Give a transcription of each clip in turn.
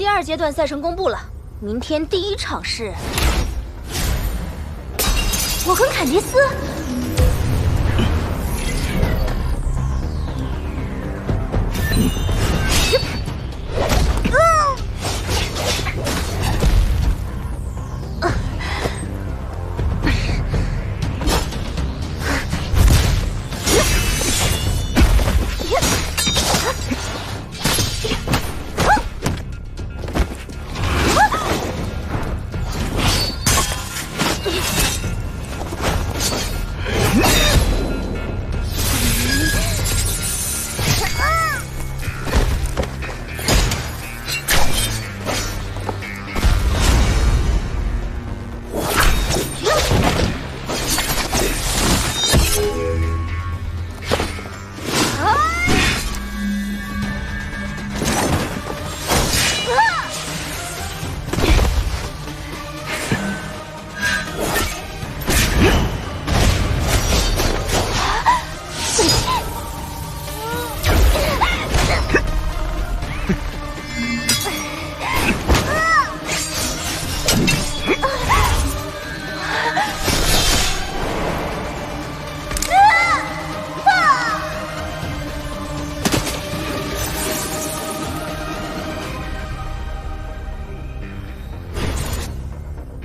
第2阶段赛程公布了，明天第1场是我跟坎迪斯。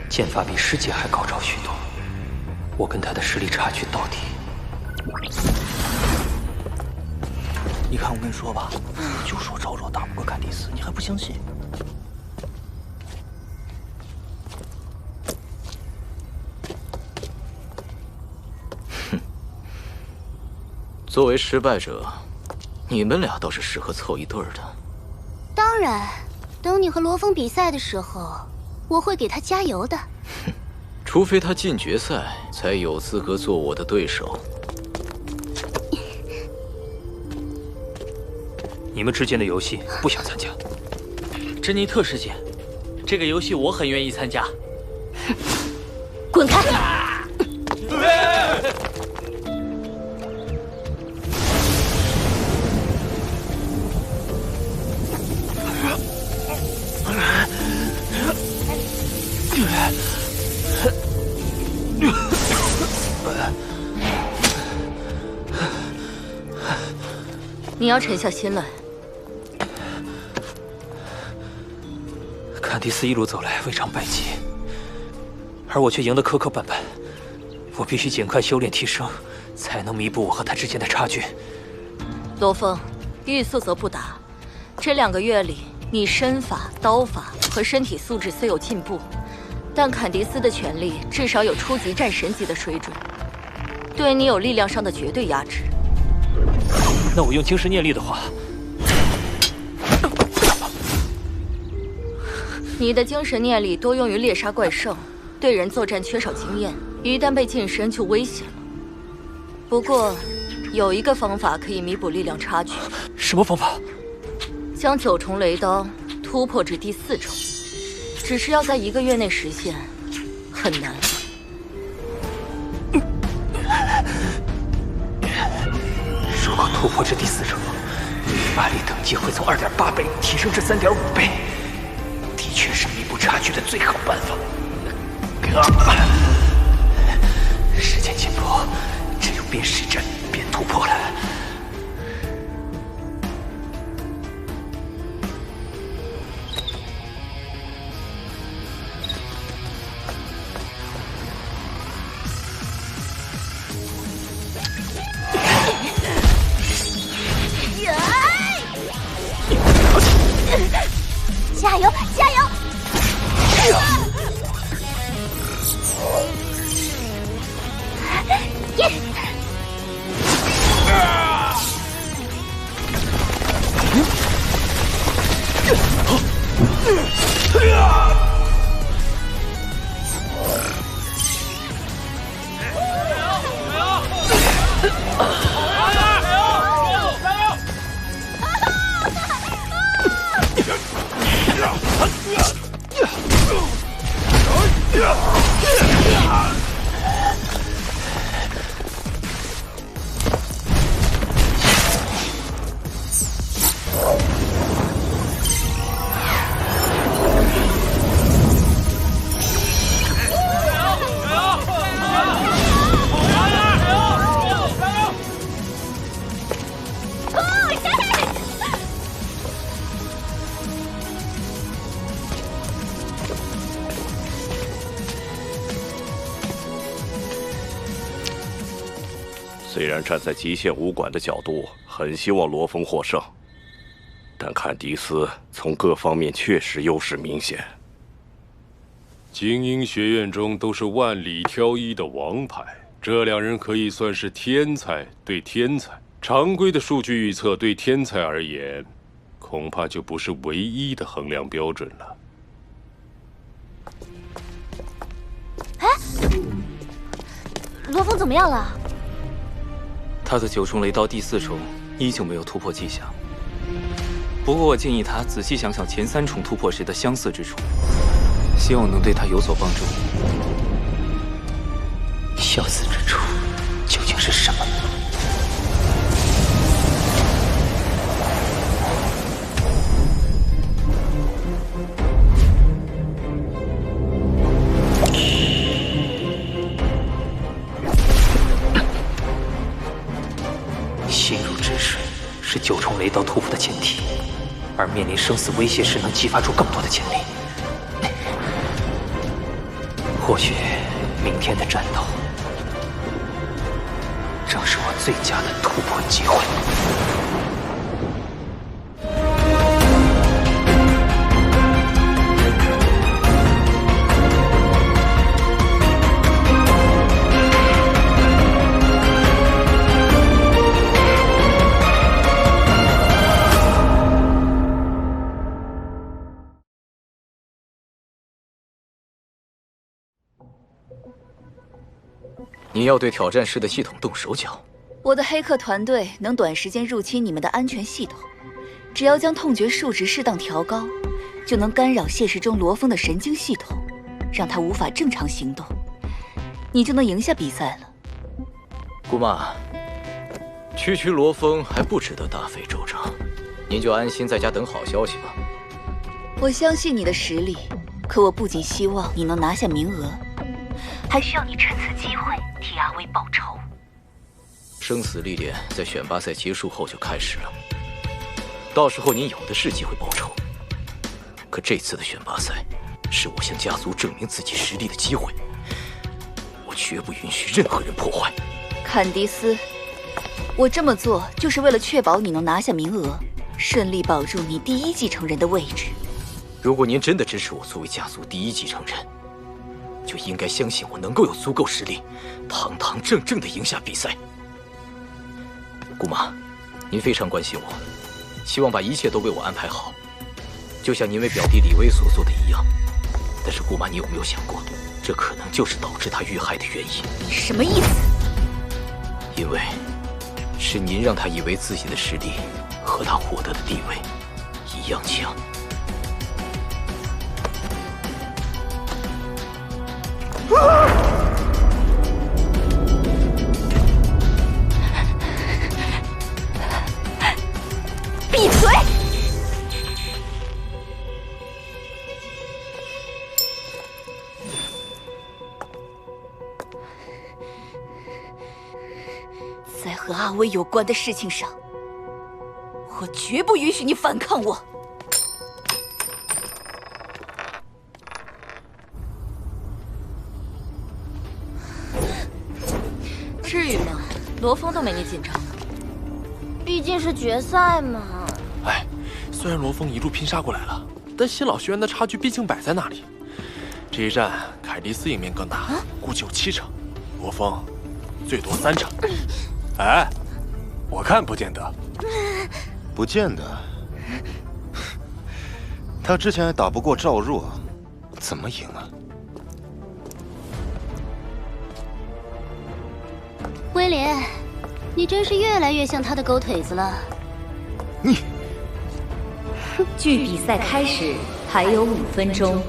剑法比师姐还高超许多，我跟他的实力差距到底。你看，我跟你说吧，就说赵若打不过坎迪斯，你还不相信？哼，作为失败者，你们俩倒是适合凑一对儿的。当然，等你和罗峰比赛的时候，我会给他加油的。哼，除非他进决赛，才有资格做我的对手。你们之间的游戏不想参加？珍妮特师姐，这个游戏我很愿意参加。滚开！你要沉下心来。坎迪斯一路走来未尝败绩，而我却赢得磕磕绊绊。我必须尽快修炼提升，才能弥补我和他之间的差距。罗峰，欲速则不达。这2个月里，你身法、刀法和身体素质虽有进步，但坎迪斯的拳力至少有初级战神级的水准，对你有力量上的绝对压制。那我用精神念力的话，你的精神念力多用于猎杀怪兽，对人作战缺少经验，一旦被近身就危险了。不过，有一个方法可以弥补力量差距。什么方法？将9重雷刀突破至第4重，只是要在1个月内实现，很难。如果突破至第4重，法力等级会从2.8倍提升至3.5倍，的确是弥补差距的最好办法。时间紧迫，只有边实战边突破了。加油，加油！虽然站在极限武馆的角度，很希望罗峰获胜，但坎迪斯从各方面确实优势明显。精英学院中都是万里挑一的王牌，这两人可以算是天才对天才。常规的数据预测对天才而言，恐怕就不是唯一的衡量标准了。哎，罗峰怎么样了？他的9重雷到第4重依旧没有突破迹象。不过我建议他仔细想想前3重突破时的相似之处，希望能对他有所帮助。相似之处究竟是什么？陷入止水是9重雷刀突破的前提，而面临生死威胁时能激发出更多的潜力。或许明天的战斗正是我最佳的突破机会。你要对挑战师的系统动手脚？我的黑客团队能短时间入侵你们的安全系统，只要将痛觉数值适当调高，就能干扰现实中罗峰的神经系统，让他无法正常行动，你就能赢下比赛了。姑妈，区罗峰还不值得大费周章，您就安心在家等好消息吧。我相信你的实力，可我不仅希望你能拿下名额，还需要你趁此机会替阿威报仇。生死历练在选拔赛结束后就开始了，到时候您有的是机会报仇。可这次的选拔赛是我向家族证明自己实力的机会，我绝不允许任何人破坏。坎迪斯，我这么做就是为了确保你能拿下名额，顺利保住你第1继承人的位置。如果您真的支持我作为家族第1继承人，就应该相信我能够有足够实力，堂堂正正地赢下比赛。姑妈，您非常关心我，希望把一切都为我安排好，就像您为表弟李威所做的一样。但是姑妈，你有没有想过，这可能就是导致他遇害的原因？你什么意思？因为是您让他以为自己的实力和他获得的地位一样强。闭嘴！在和阿威有关的事情上，我绝不允许你反抗我。至于吗？罗峰都没你紧张。毕竟是决赛嘛。哎，虽然罗峰一路拼杀过来了，但新老学员的差距毕竟摆在那里。这一战，凯蒂斯赢面更大，估计有7成，罗峰最多3成。哎，我看不见得。不见得。他之前还打不过赵若，怎么赢啊？威廉，你真是越来越像他的狗腿子了。你，距比赛开始还有5分钟。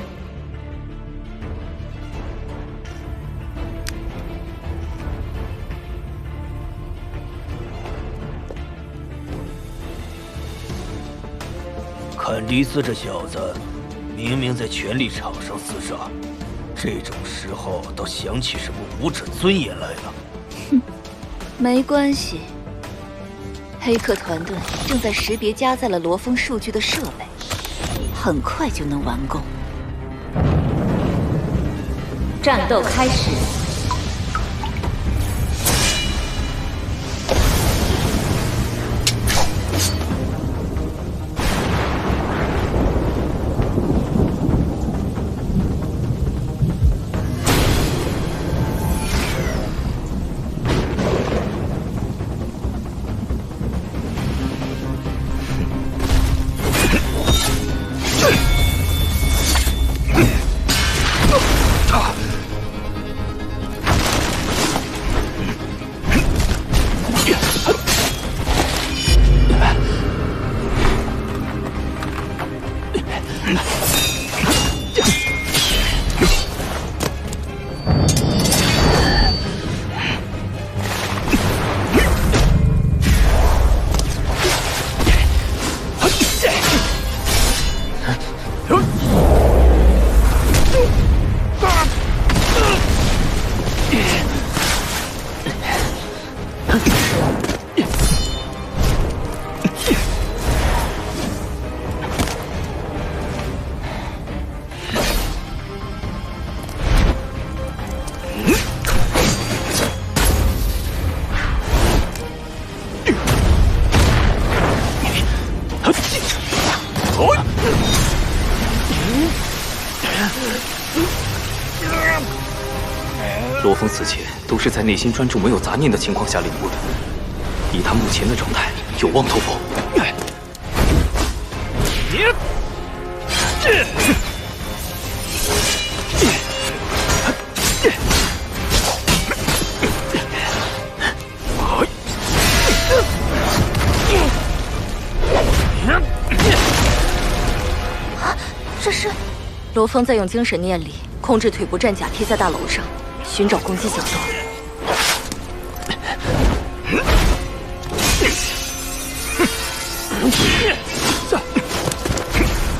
坎迪斯这小子，明明在权力场上厮杀，这种时候倒想起什么武者尊严来了。哼，没关系。黑客团队正在识别加载了罗峰数据的设备，很快就能完工。战斗开始。罗峰此前都是在内心专注、没有杂念的情况下领悟的，以他目前的状态，有望突破。这是罗峰在用精神念力控制腿部战甲贴在大楼上，寻找攻击角度。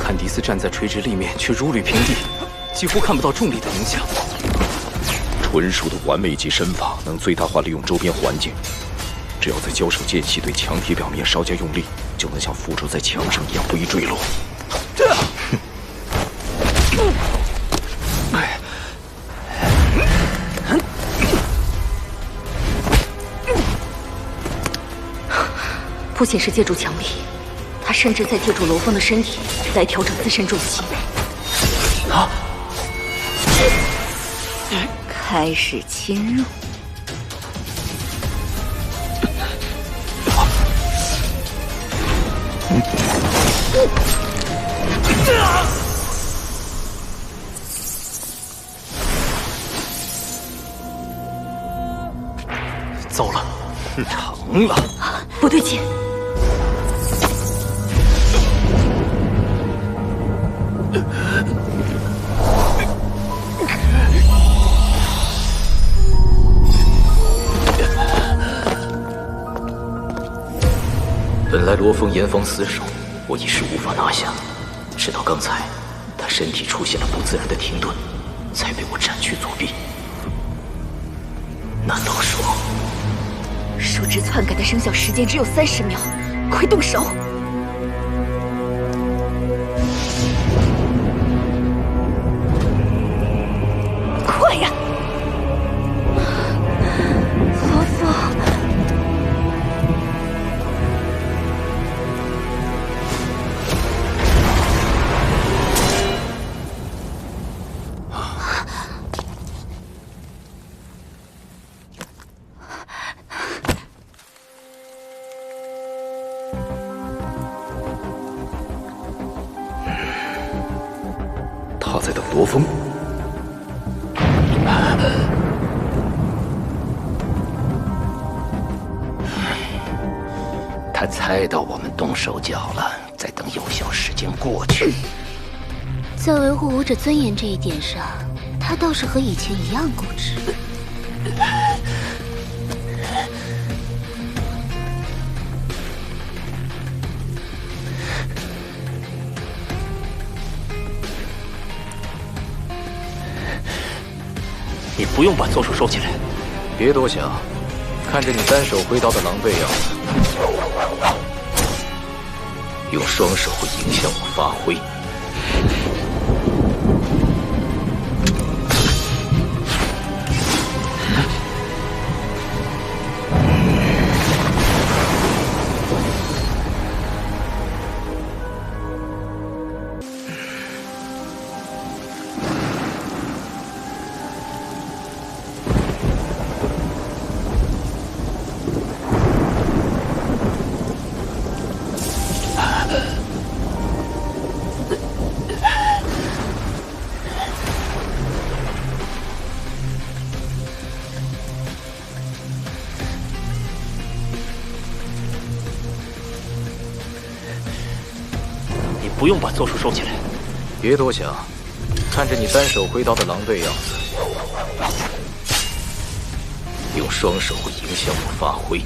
坎迪斯站在垂直立面，却如履平地，几乎看不到重力的影响。纯熟的完美级身法能最大化利用周边环境，只要在交手间隙对墙体表面稍加用力，就能像附着在墙上一样不易坠落。不仅是借助墙壁，他甚至在借助罗峰的身体来调整自身重心。开始侵入。糟了，成了！不对劲。本来罗峰严防死守，我一时无法拿下，直到刚才，他身体出现了不自然的停顿，才被我斩去左臂。难道说，树枝篡改的生效时间只有30秒，快动手！快呀！罗峰。他在等罗峰。他猜到我们动手脚了，在等有效时间过去。在维护武者尊严这一点上，他倒是和以前一样固执。你不用把左手收起来。别多想，看着你单手挥刀的狼狈样子，用双手会影响我发挥。不用把左手收起来。别多想，看着你单手挥刀的狼狈样子，用双手会影响我发挥。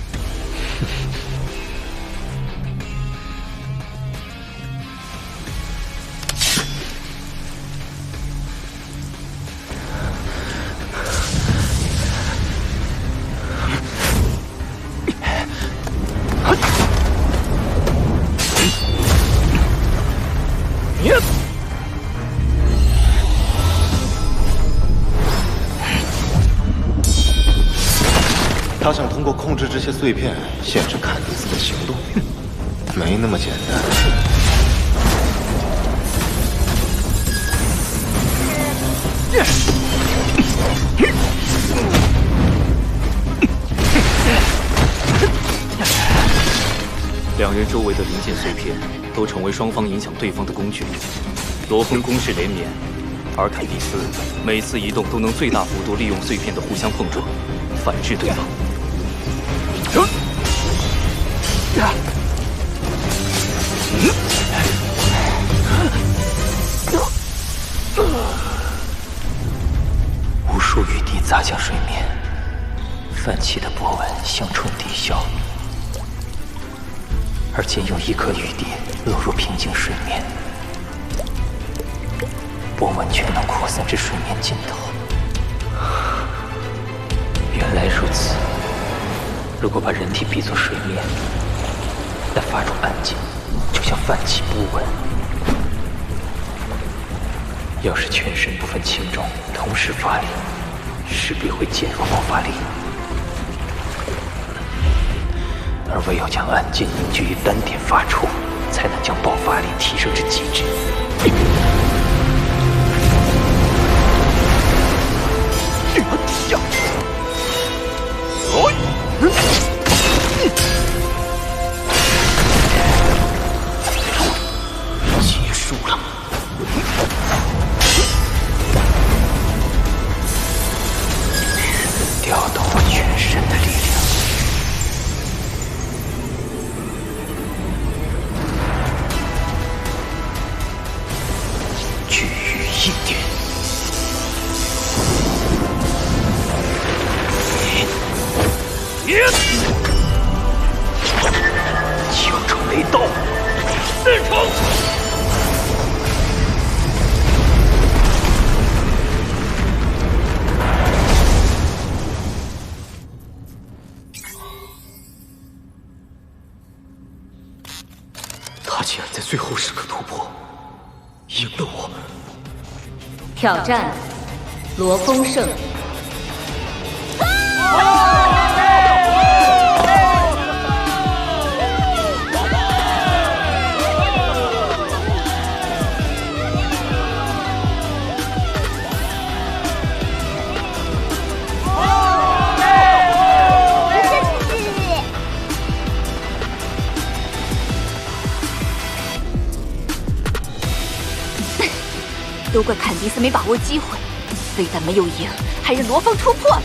他想通过控制这些碎片限制坎迪斯的行动，没那么简单。两人周围的零件碎片都成为双方影响对方的工具。罗峰攻势连绵，而坎迪斯每次移动都能最大幅度利用碎片的互相碰撞，反制对方。无数雨滴砸向水面，泛起的波纹相冲抵消，而仅有一颗雨滴落入平静水面，波纹却能扩散至水面尽头。原来如此。如果把人体比作水面，那发出安静，就像泛起波纹。要是全身不分轻重，同时发力，势必会减弱爆发力。而唯有将暗劲凝聚于丹田发出，才能将爆发力提升至极致。结束了。调动我全身的力量。聚于一点。敲出雷刀，四重。他竟然在最后时刻突破，赢了我。挑战，罗峰胜。都怪坎迪斯没把握机会，非但没有赢，还让罗峰突破了。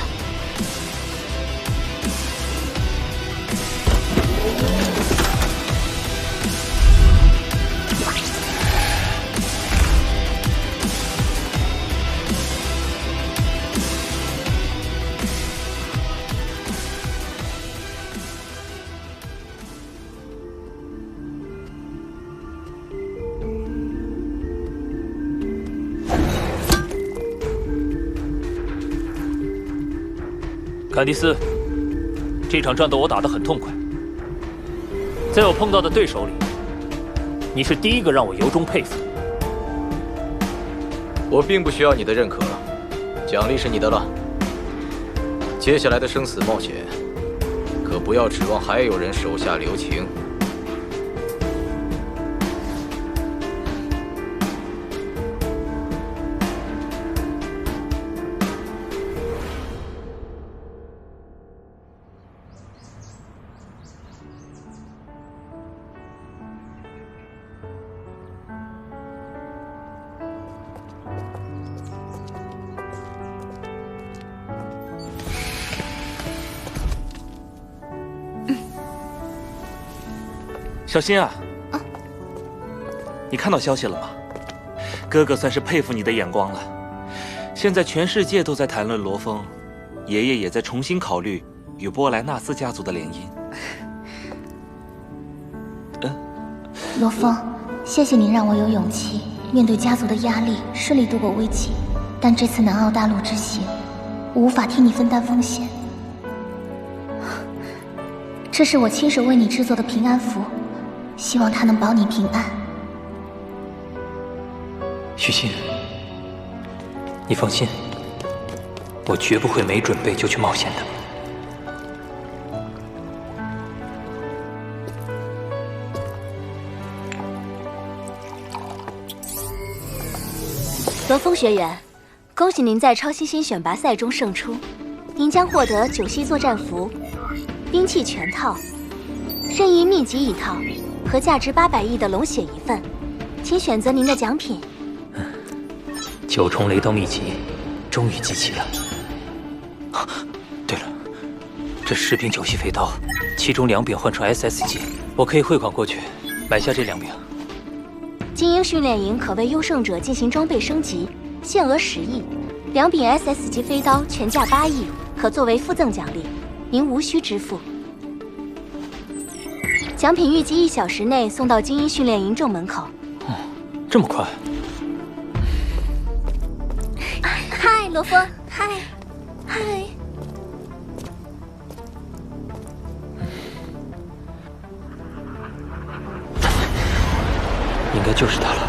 坎迪斯，这场战斗我打得很痛快，在我碰到的对手里，你是第一个让我由衷佩服。我并不需要你的认可，奖励是你的了。接下来的生死冒险，可不要指望还有人手下留情。小新啊，你看到消息了吗？哥哥算是佩服你的眼光了。现在全世界都在谈论罗峰，爷爷也在重新考虑与波莱纳斯家族的联姻。罗峰，谢谢你让我有勇气面对家族的压力，顺利度过危机。但这次南澳大陆之行，我无法替你分担风险。这是我亲手为你制作的平安符，希望它能保你平安。许昕，你放心，我绝不会没准备就去冒险的。罗峰学员，恭喜您在超新星选拔赛中胜出，您将获得九系作战服、兵器全套、任意秘籍一套和价值800亿的龙血一份，请选择您的奖品。9重雷刀秘籍终于集齐了。对了，这10柄9系飞刀，其中2柄换成 SS 级，我可以汇款过去买下这2柄。精英训练营可为优胜者进行装备升级，限额10亿，2柄 SS 级飞刀全价8亿，可作为附赠奖励，您无需支付。奖品预计1小时内送到精英训练营正门口。这么快？嗨，罗峰，嗨。应该就是他了。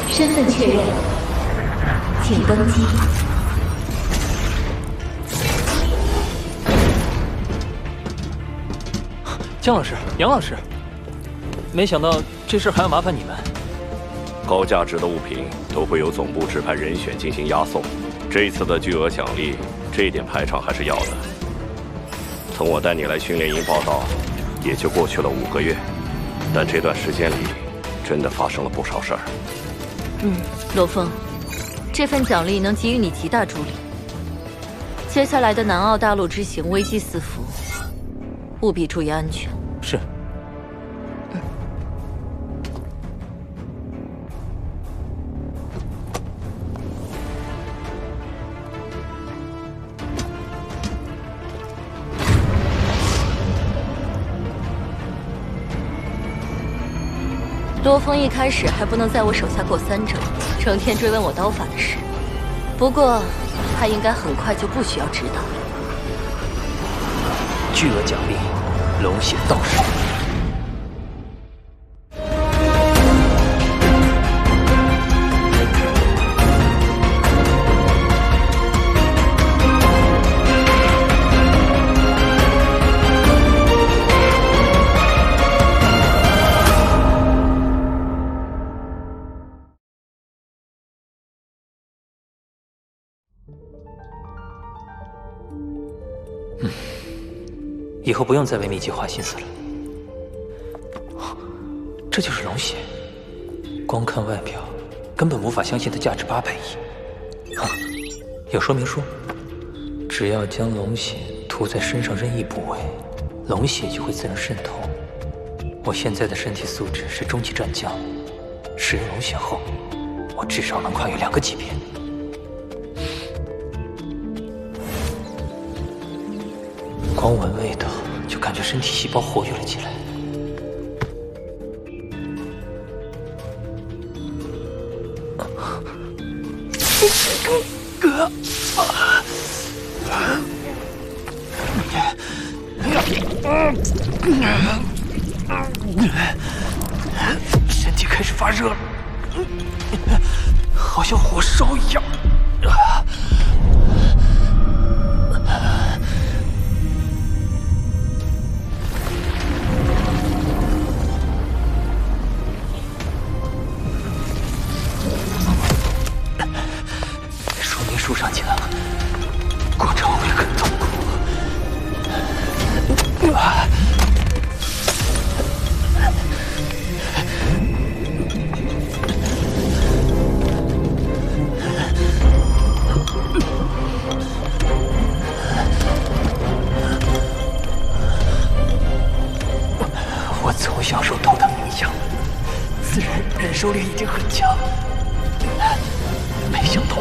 身份确认，请登机。姜老师，杨老师，没想到这事还要麻烦你们。高价值的物品都会由总部指派人选进行押送，这一次的巨额奖励，这一点排场还是要的。从我带你来训练营报道，也就过去了5个月，但这段时间里，真的发生了不少事儿。罗峰，这份奖励能给予你极大助力。接下来的南澳大陆之行危机四伏，务必注意安全。是。罗峰一开始还不能在我手下过3招，成天追问我刀法的事。不过，他应该很快就不需要知道了。巨额奖励，龙血道士。以后不用再为秘籍花心思了。这就是龙血，光看外表，根本无法相信它价值800亿。有说明书，只要将龙血涂在身上任意部位，龙血就会自然渗透。我现在的身体素质是中级战将，使用龙血后，我至少能跨越2个级别。光闻味道，就感觉身体细胞活跃了起来。身体开始发热了，好像火烧一样。说明书上讲，过程会很痛苦。从小受斗藤影响，自然忍受力已经很强。没想到，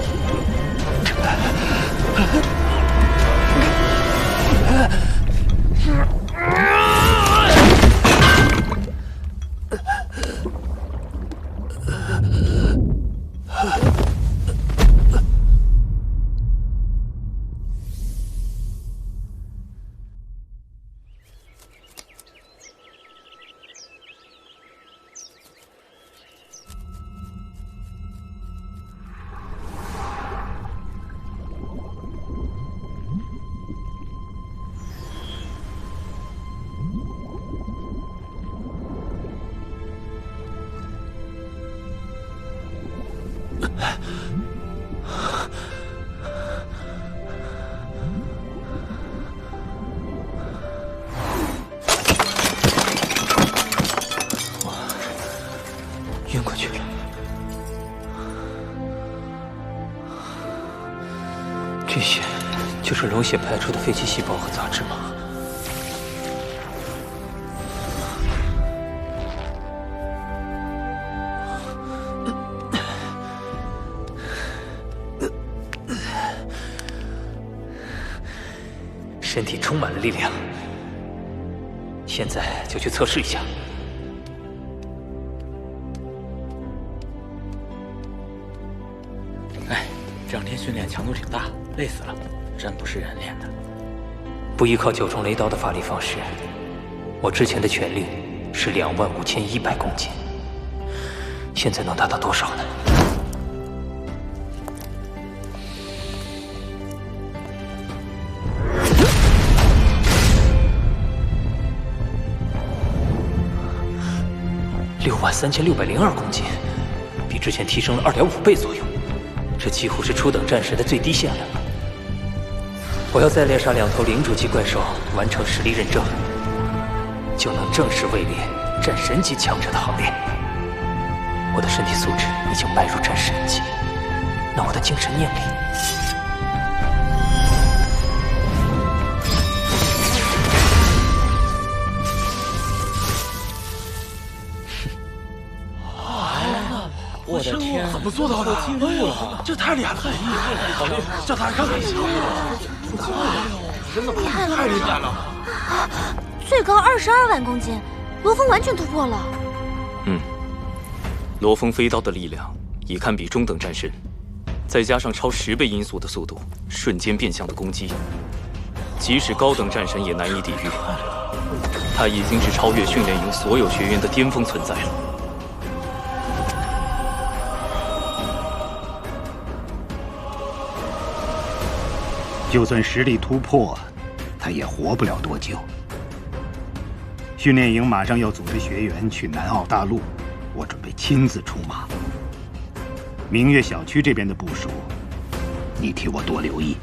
晕过去了。这些就是龙血排出的废弃细胞和杂质吗？身体充满了力量，现在就去测试一下。这两天训练强度挺大，累死了，真不是人练的。不依靠9重雷刀的发力方式，我之前的全力是25100公斤，现在能达到多少呢？63602公斤，比之前提升了2.5倍左右。这几乎是初等战神的最低线了。我要再猎杀2头领主级怪兽，完成实力认证，就能正式位列战神级强者的行列。我的身体素质已经迈入战神级，那我的精神念力……我的天，怎么做到的？这太厉害了！好厉害，叫他来看看。真的太厉害了！最高22万公斤，罗峰完全突破了。罗峰飞刀的力量已堪比中等战神，再加上超10倍音速的速度，瞬间变向的攻击，即使高等战神也难以抵御。他已经是超越训练营所有学员的巅峰存在了。就算实力突破，他也活不了多久。训练营马上要组织学员去南澳大陆，我准备亲自出马。明月小区这边的部署，你替我多留意。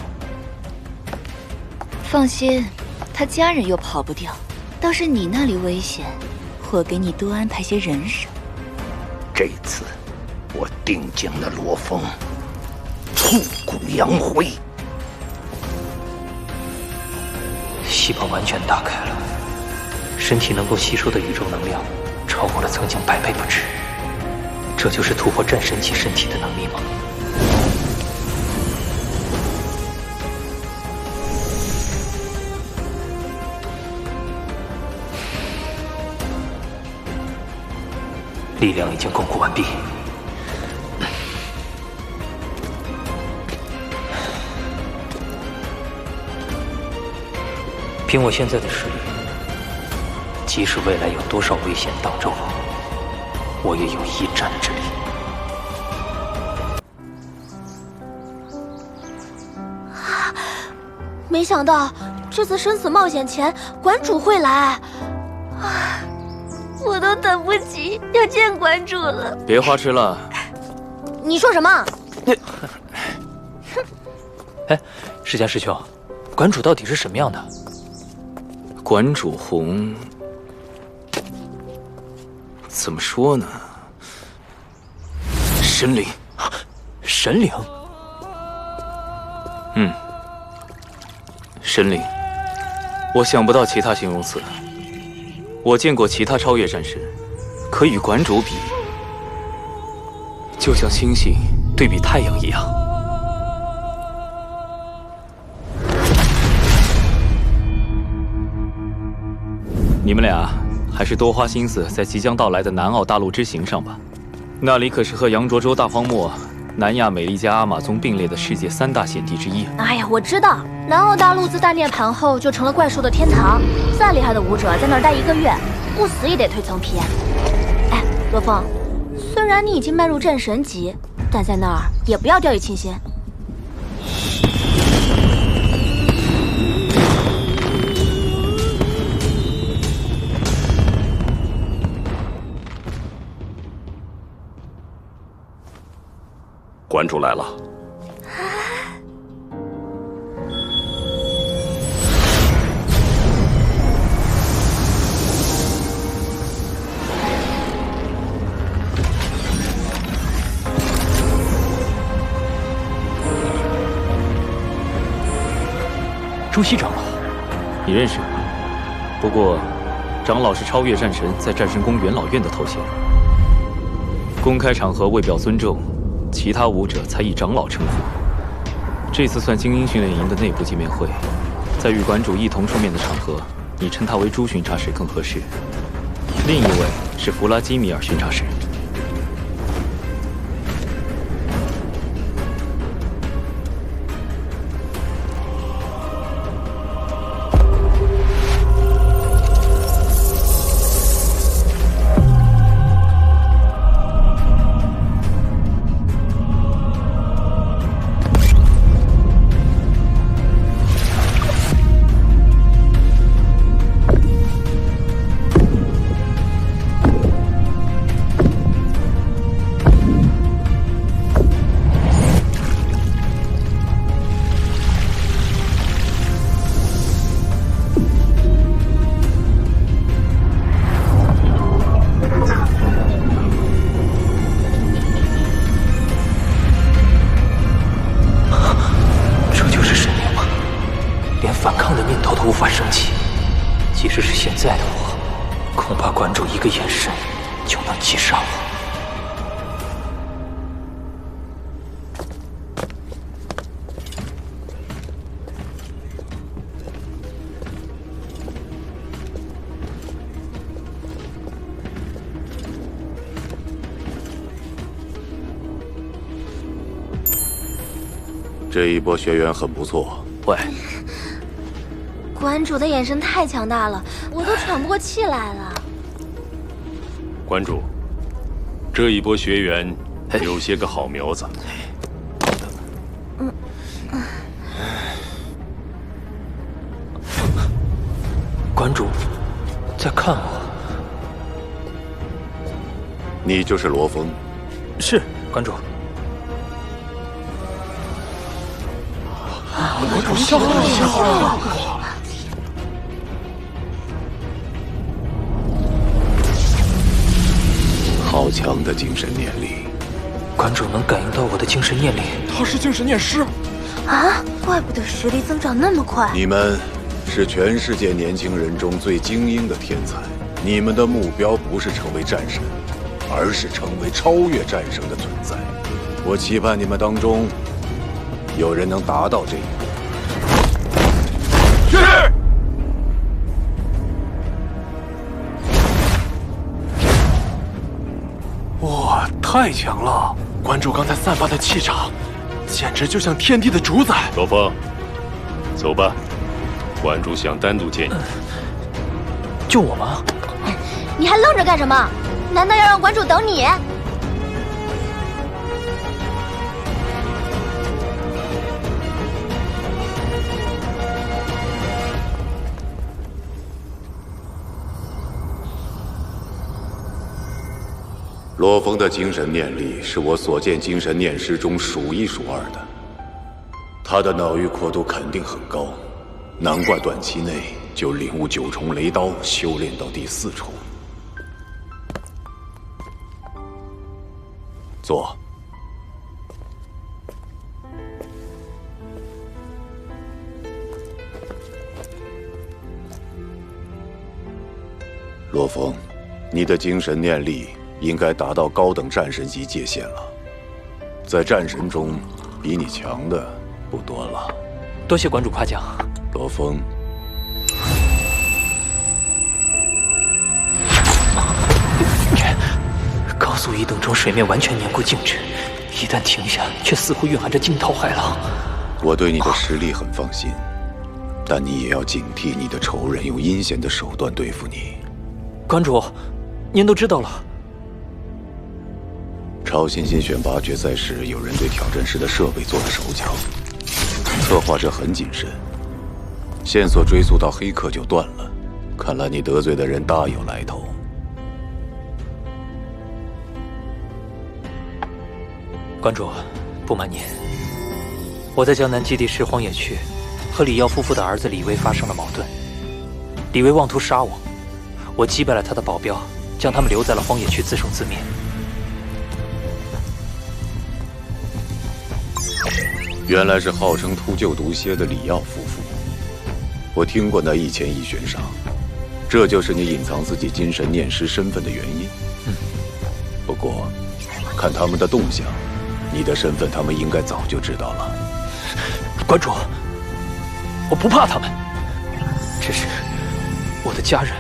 放心，他家人又跑不掉，倒是你那里危险，我给你多安排些人手。这次我定将那罗峰挫骨扬灰。细胞完全打开了，身体能够吸收的宇宙能量超过了曾经100倍不止。这就是突破战神级身体的能力吗？力量已经巩固完毕。凭我现在的实力，即使未来有多少危险挡着我也有一战之力。没想到这次生死冒险前，馆主会来，我都等不及要见馆主了。别花痴了。你说什么？哎，释迦师兄，馆主到底是什么样的？馆主红，怎么说呢？神灵，神灵。神灵，我想不到其他形容词。我见过其他超越战神，可与馆主比，就像星星对比太阳一样。你们俩还是多花心思在即将到来的南澳大陆之行上吧，那里可是和羊卓州大荒漠、南亚美利加阿玛宗并列的世界3大险地之一。哎呀，我知道，南澳大陆自大涅槃后就成了怪兽的天堂，再厉害的武者在那儿待1个月，不死也得蜕层皮。哎，罗峰，虽然你已经迈入战神级，但在那儿也不要掉以轻心。馆主来了。朱熹长老，你认识？不过，长老是超越战神在战神宫元老院的头衔，公开场合为表尊重，其他武者才以长老称呼。这次算精英训练营的内部见面会，在与馆主一同出面的场合，你称他为朱巡查使更合适。另一位是弗拉基米尔巡查使。这一波学员很不错。喂，馆主的眼神太强大了，我都喘不过气来了。馆主，这一波学员有些个好苗子。馆主在看我。你就是罗峰？是，馆主。馆主笑了。好强的精神念力！馆主能感应到我的精神念力。他是精神念师啊！怪不得实力增长那么快。你们是全世界年轻人中最精英的天才，你们的目标不是成为战神，而是成为超越战神的存在。我期盼你们当中有人能达到这一步。是。哇，太强了！馆主刚才散发的气场，简直就像天地的主宰。罗峰，走吧，馆主想单独见你。就我吗？你还愣着干什么？难道要让馆主等你？罗峰的精神念力是我所见精神念师中数一数二的，他的脑域阔度肯定很高，难怪短期内就领悟9重雷刀，修炼到第4重。坐。罗峰，你的精神念力应该达到高等战神级界限了。在战神中，比你强的不多了。多谢馆主夸奖。罗峰，高速移动中，水面完全凝固静止，一旦停下，却似乎蕴含着惊涛骇浪。我对你的实力很放心，但你也要警惕你的仇人用阴险的手段对付你。馆主，您都知道了。超新星选拔决赛时，有人对挑战师的设备做了手脚，策划者很谨慎，线索追溯到黑客就断了。看来你得罪的人大有来头。馆主，不瞒您，我在江南基地市荒野区和李耀夫妇的儿子李威发生了矛盾，李威妄图杀我，我击败了他的保镖，将他们留在了荒野区自生自灭。原来是号称秃鹫毒蝎的李耀夫妇，我听过那1000亿悬赏，这就是你隐藏自己金神念师身份的原因。不过，看他们的动向，你的身份他们应该早就知道了。馆主，我不怕他们，只是我的家人。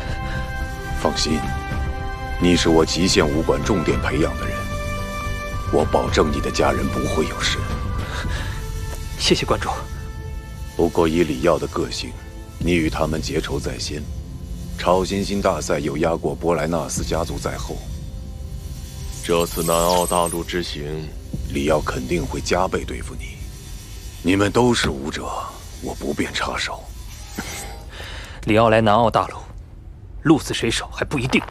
放心，你是我极限武馆重点培养的人，我保证你的家人不会有事。谢谢馆主。不过以李耀的个性，你与他们结仇在先，超新星大赛又压过波莱纳斯家族在后，这次南澳大陆之行，李耀肯定会加倍对付你。你们都是武者，我不便插手。李奥来南澳大陆，鹿死谁手还不一定。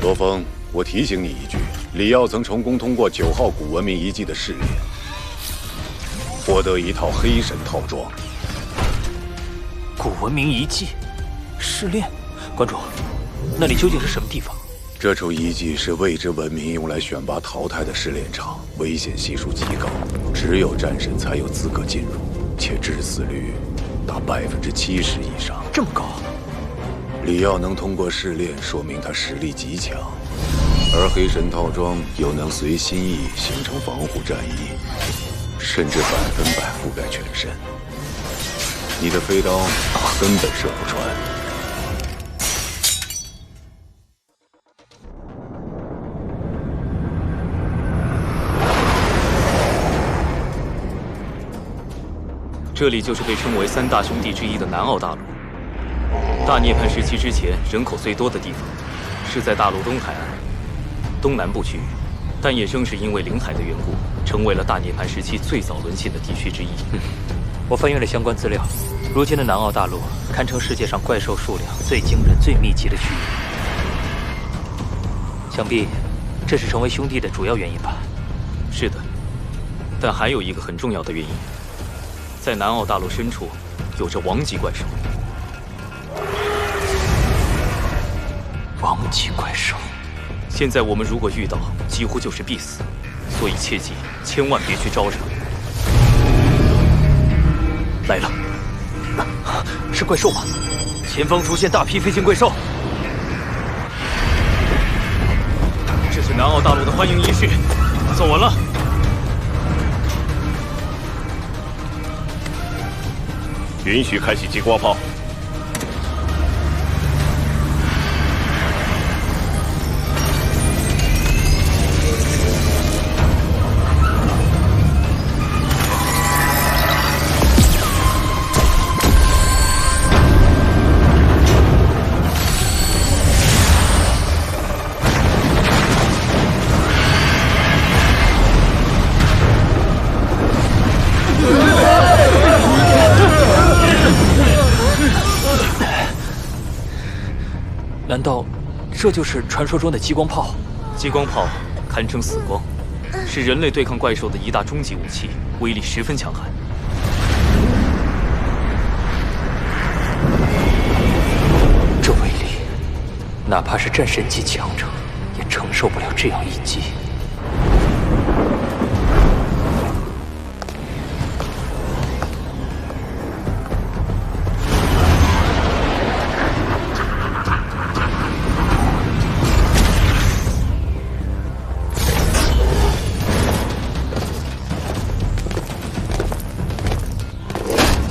罗峰，我提醒你一句，李耀曾成功通过9号古文明遗迹的试炼，获得一套黑神套装。古文明遗迹试炼，馆主，那里究竟是什么地方？这处遗迹是未知文明用来选拔淘汰的试炼场，危险系数极高，只有战神才有资格进入，且致死率达70%以上。这么高？李耀能通过试炼，说明他实力极强，而黑神套装又能随心意形成防护战衣，甚至100%覆盖全身。你的飞刀根本射不穿。这里就是被称为3大兄弟之一的南澳大陆。大涅槃时期之前人口最多的地方，是在大陆东海岸东南部区域，但也正是因为临海的缘故，成为了大涅槃时期最早沦陷的地区之一。我翻阅了相关资料，如今的南澳大陆堪称世界上怪兽数量最惊人、最密集的区域。想必这是成为兄弟的主要原因吧？是的，但还有一个很重要的原因，在南澳大陆深处有着王级怪兽。王级怪兽，现在我们如果遇到，几乎就是必死，所以切记，千万别去招惹。来了，是怪兽吗？前方出现大批飞行怪兽。这是南澳大陆的欢迎仪式，走完了。允许开启激光炮。难道这就是传说中的激光炮？激光炮堪称死光，是人类对抗怪兽的一大终极武器，威力十分强悍。哪怕是战神级强者，也承受不了这样一击。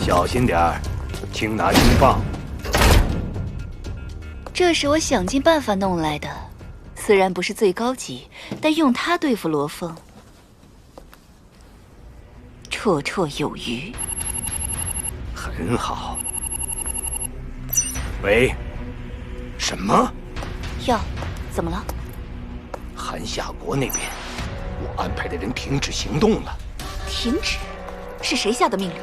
小心点儿，轻拿轻放。这是我想尽办法弄来的，虽然不是最高级，但用它对付罗峰，绰绰有余。很好。喂，什么？哟，怎么了？韩夏国那边，我安排的人停止行动了。停止？是谁下的命令？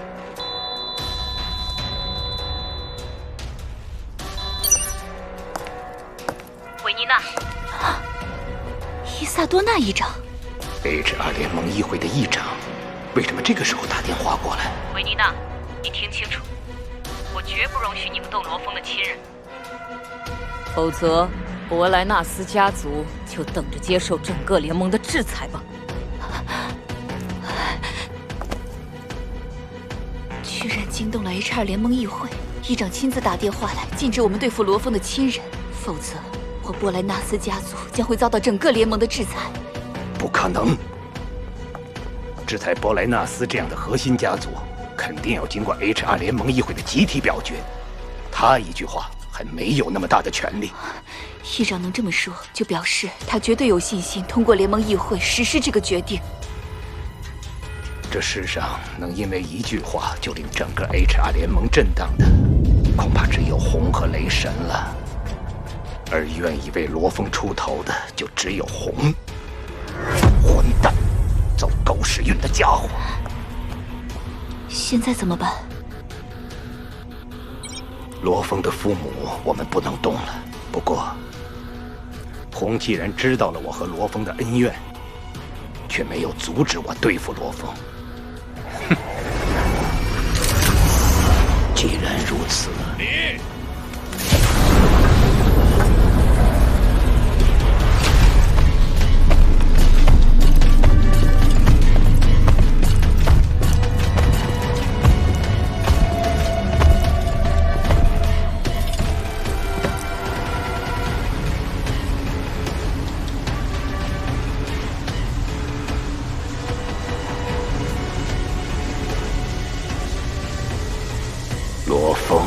维妮娜，伊萨多纳议长 ，HR 联盟议会的议长，为什么这个时候打电话过来？维妮娜，你听清楚，我绝不容许你们动罗峰的亲人，否则博莱纳斯家族就等着接受整个联盟的制裁吧。居然惊动了 HR 联盟议会，议长亲自打电话来，禁止我们对付罗峰的亲人，否则我博莱纳斯家族将会遭到整个联盟的制裁。不可能！制裁博莱纳斯这样的核心家族，肯定要经过 HR 联盟议会的集体表决。他一句话还没有那么大的权力。议长能这么说，就表示他绝对有信心通过联盟议会实施这个决定。这世上能因为一句话就令整个 HR 联盟震荡的，恐怕只有红和雷神了。而愿意为罗峰出头的，就只有红。混蛋，走狗屎运的家伙！现在怎么办？罗峰的父母我们不能动了。不过，红既然知道了我和罗峰的恩怨，却没有阻止我对付罗峰。哼！既然如此，罗峰，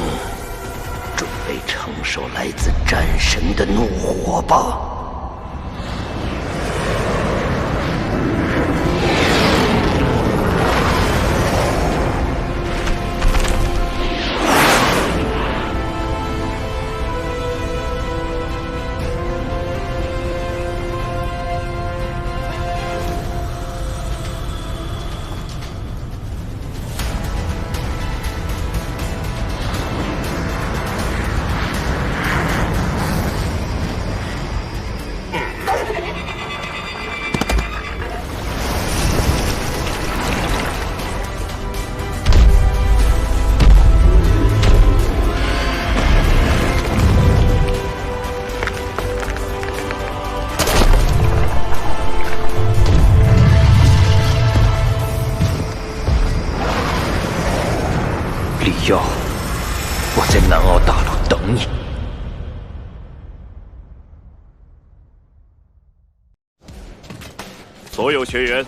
准备承受来自战神的怒火吧。李耀，我在南澳大陆等你。所有学员，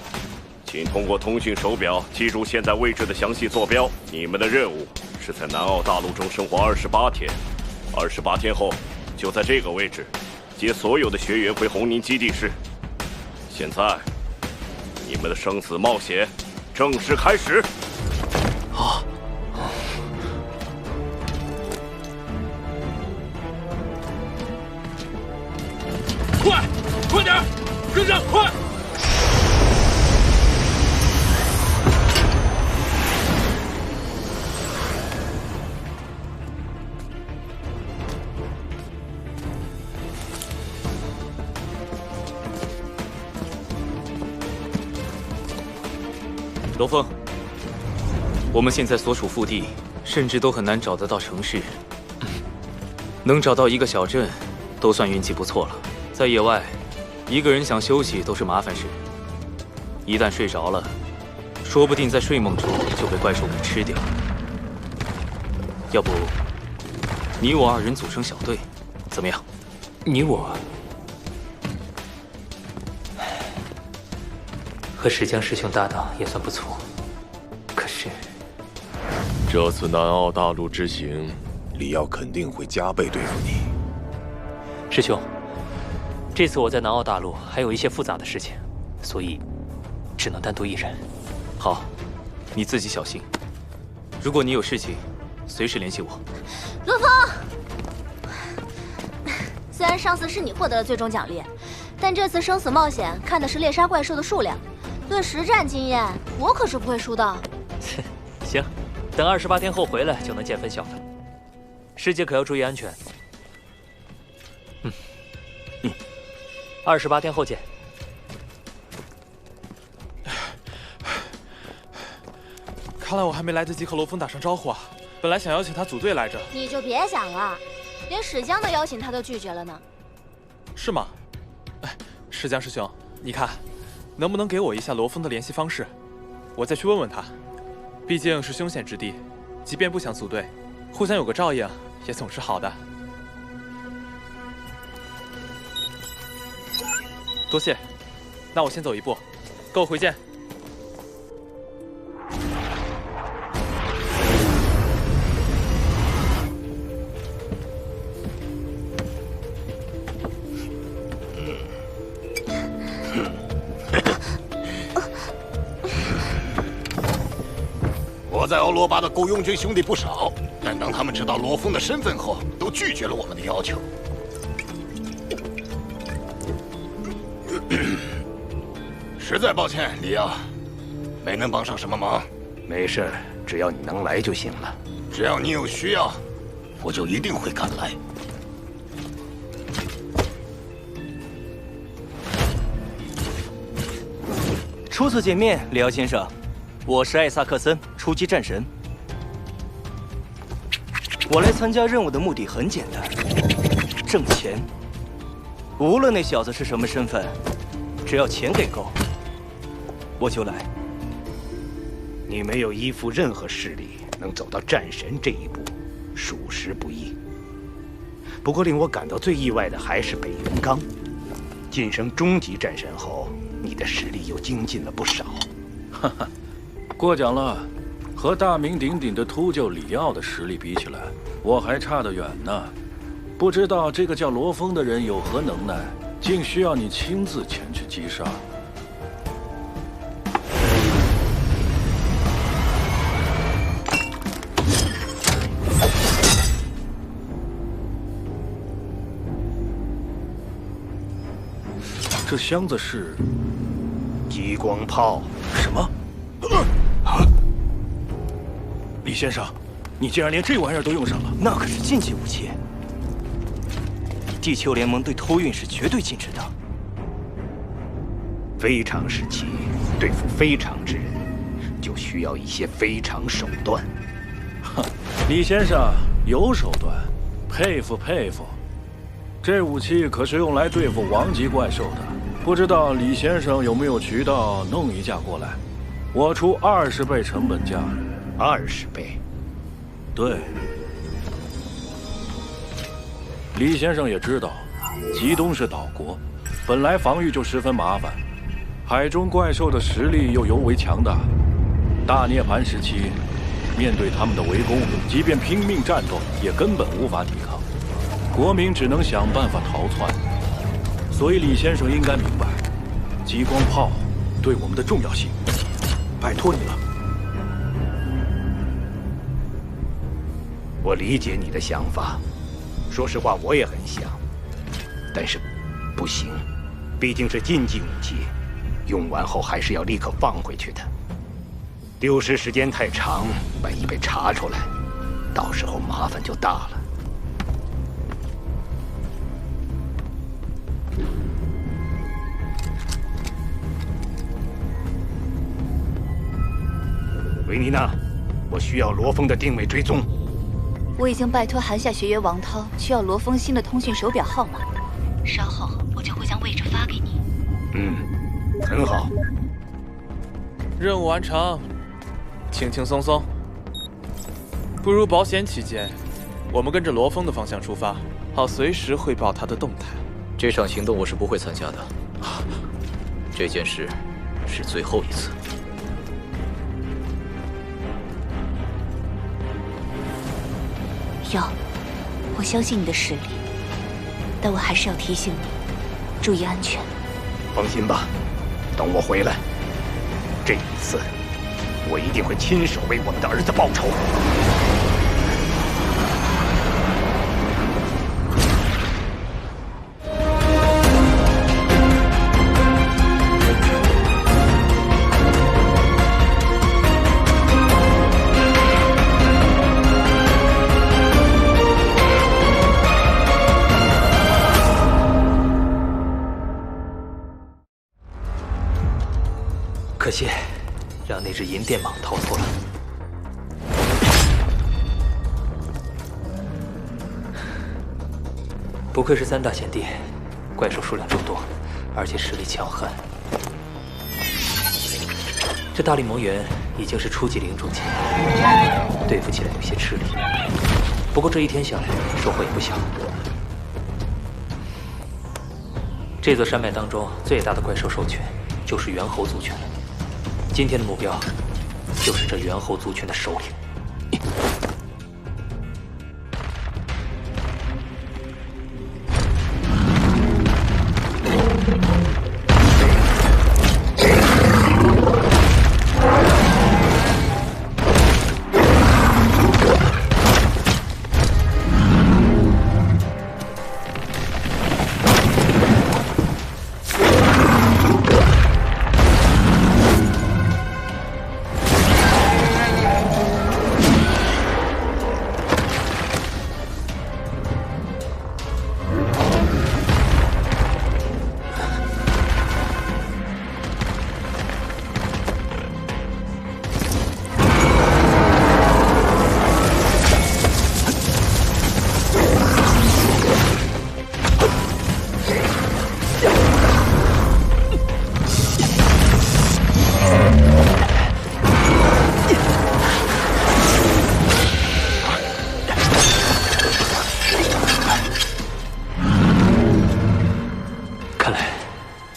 请通过通讯手表记住现在位置的详细坐标。你们的任务是在南澳大陆中生活28天，28天后就在这个位置接所有的学员回红宁基地室。现在，你们的生死冒险正式开始。啊！快点，跟上，快！罗峰，我们现在所处腹地，甚至都很难找得到城市。能找到一个小镇，都算运气不错了。在野外，一个人想休息都是麻烦事，一旦睡着了，说不定在睡梦中就被怪兽给吃掉。要不，你我二人组成小队，怎么样？你我和石江师兄搭档也算不错，可是这次南澳大陆之行，李耀肯定会加倍对付你。师兄，这次我在南澳大陆还有一些复杂的事情，所以只能单独一人。好，你自己小心。如果你有事情，随时联系我。罗峰，虽然上次是你获得了最终奖励，但这次生死冒险看的是猎杀怪兽的数量，论实战经验，我可是不会输的。行，等28天后回来就能见分晓了。师姐可要注意安全。28天后见。看来我还没来得及和罗峰打声招呼啊！本来想邀请他组队来着。你就别想了，连史江的邀请他都拒绝了呢。是吗？哎，石江师兄，你看，能不能给我一下罗峰的联系方式？我再去问问他。毕竟是凶险之地，即便不想组队，互相有个照应也总是好的。多谢，那我先走一步，跟我回见。我在欧罗巴的雇佣军兄弟不少，但当他们知道罗峰的身份后，都拒绝了我们的要求。实在抱歉，李耀，没能帮上什么忙。没事，只要你能来就行了。只要你有需要，我就一定会赶来。初次见面，里奥先生，我是艾萨克森，初级战神。我来参加任务的目的很简单，挣钱。无论那小子是什么身份，只要钱给够，我就来。你没有依附任何势力，能走到战神这一步，属实不易。不过令我感到最意外的还是北元刚，晋升中级战神后，你的实力又精进了不少。哈哈，过奖了。和大名鼎鼎的秃鹫里奥的实力比起来，我还差得远呢。不知道这个叫罗峰的人有何能耐，竟需要你亲自前去击杀。这箱子是激光炮。什么？李先生，你竟然连这玩意儿都用上了？那可是禁忌武器，地球联盟对偷运是绝对禁止的。非常时期，对付非常之人，就需要一些非常手段。哼，李先生有手段，佩服佩服。这武器可是用来对付王级怪兽的，不知道李先生有没有渠道弄一架过来？我出20倍成本价。20倍？对。李先生也知道，极东是岛国，本来防御就十分麻烦，海中怪兽的实力又尤为强大。大涅槃时期，面对他们的围攻，即便拼命战斗，也根本无法抵抗。国民只能想办法逃窜。所以李先生应该明白，激光炮对我们的重要性。拜托你了。我理解你的想法，说实话，我也很想，但是不行，毕竟是禁忌武器，用完后还是要立刻放回去的。丢失时间太长，万一被查出来，到时候麻烦就大了。维妮娜，我需要罗峰的定位追踪。我已经拜托韩夏学员王涛去要罗峰新的通讯手表号码，稍后我就会将位置发给你。很好。任务完成，轻轻松松。不如保险起见，我们跟着罗峰的方向出发，好随时汇报他的动态。这场行动我是不会参加的。这件事是最后一次。有，我相信你的实力，但我还是要提醒你，注意安全。放心吧，等我回来，这一次我一定会亲手为我们的儿子报仇。可惜，让那只银电蟒逃脱了。不愧是3大贤弟，怪兽数量众多，而且实力强悍。这大力魔猿已经是初级领主级，对付起来有些吃力。不过这一天下来，收获也不小。这座山脉当中最大的怪兽兽群就是猿猴族群了。今天的目标就是这猿猴族群的首领。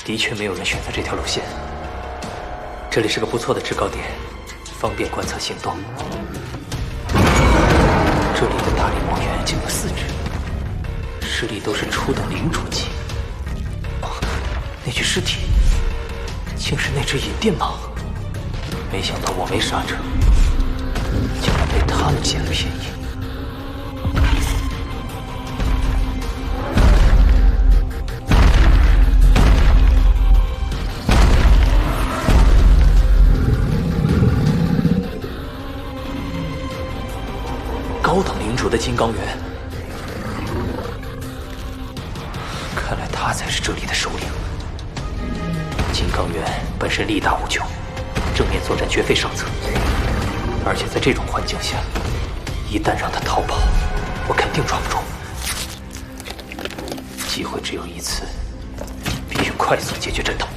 的确没有人选择这条路线。这里是个不错的制高点，方便观测行动。这里的大力魔猿竟有4只，实力都是初等领主级。那具尸体竟是那只银电蟒，没想到我没刹车，竟然被他们捡了便宜。高等领主的金刚猿，看来他才是这里的首领。金刚猿本身力大无穷，正面作战绝非上策。而且在这种环境下，一旦让他逃跑，我肯定抓不住。机会只有一次，必须快速解决阵头。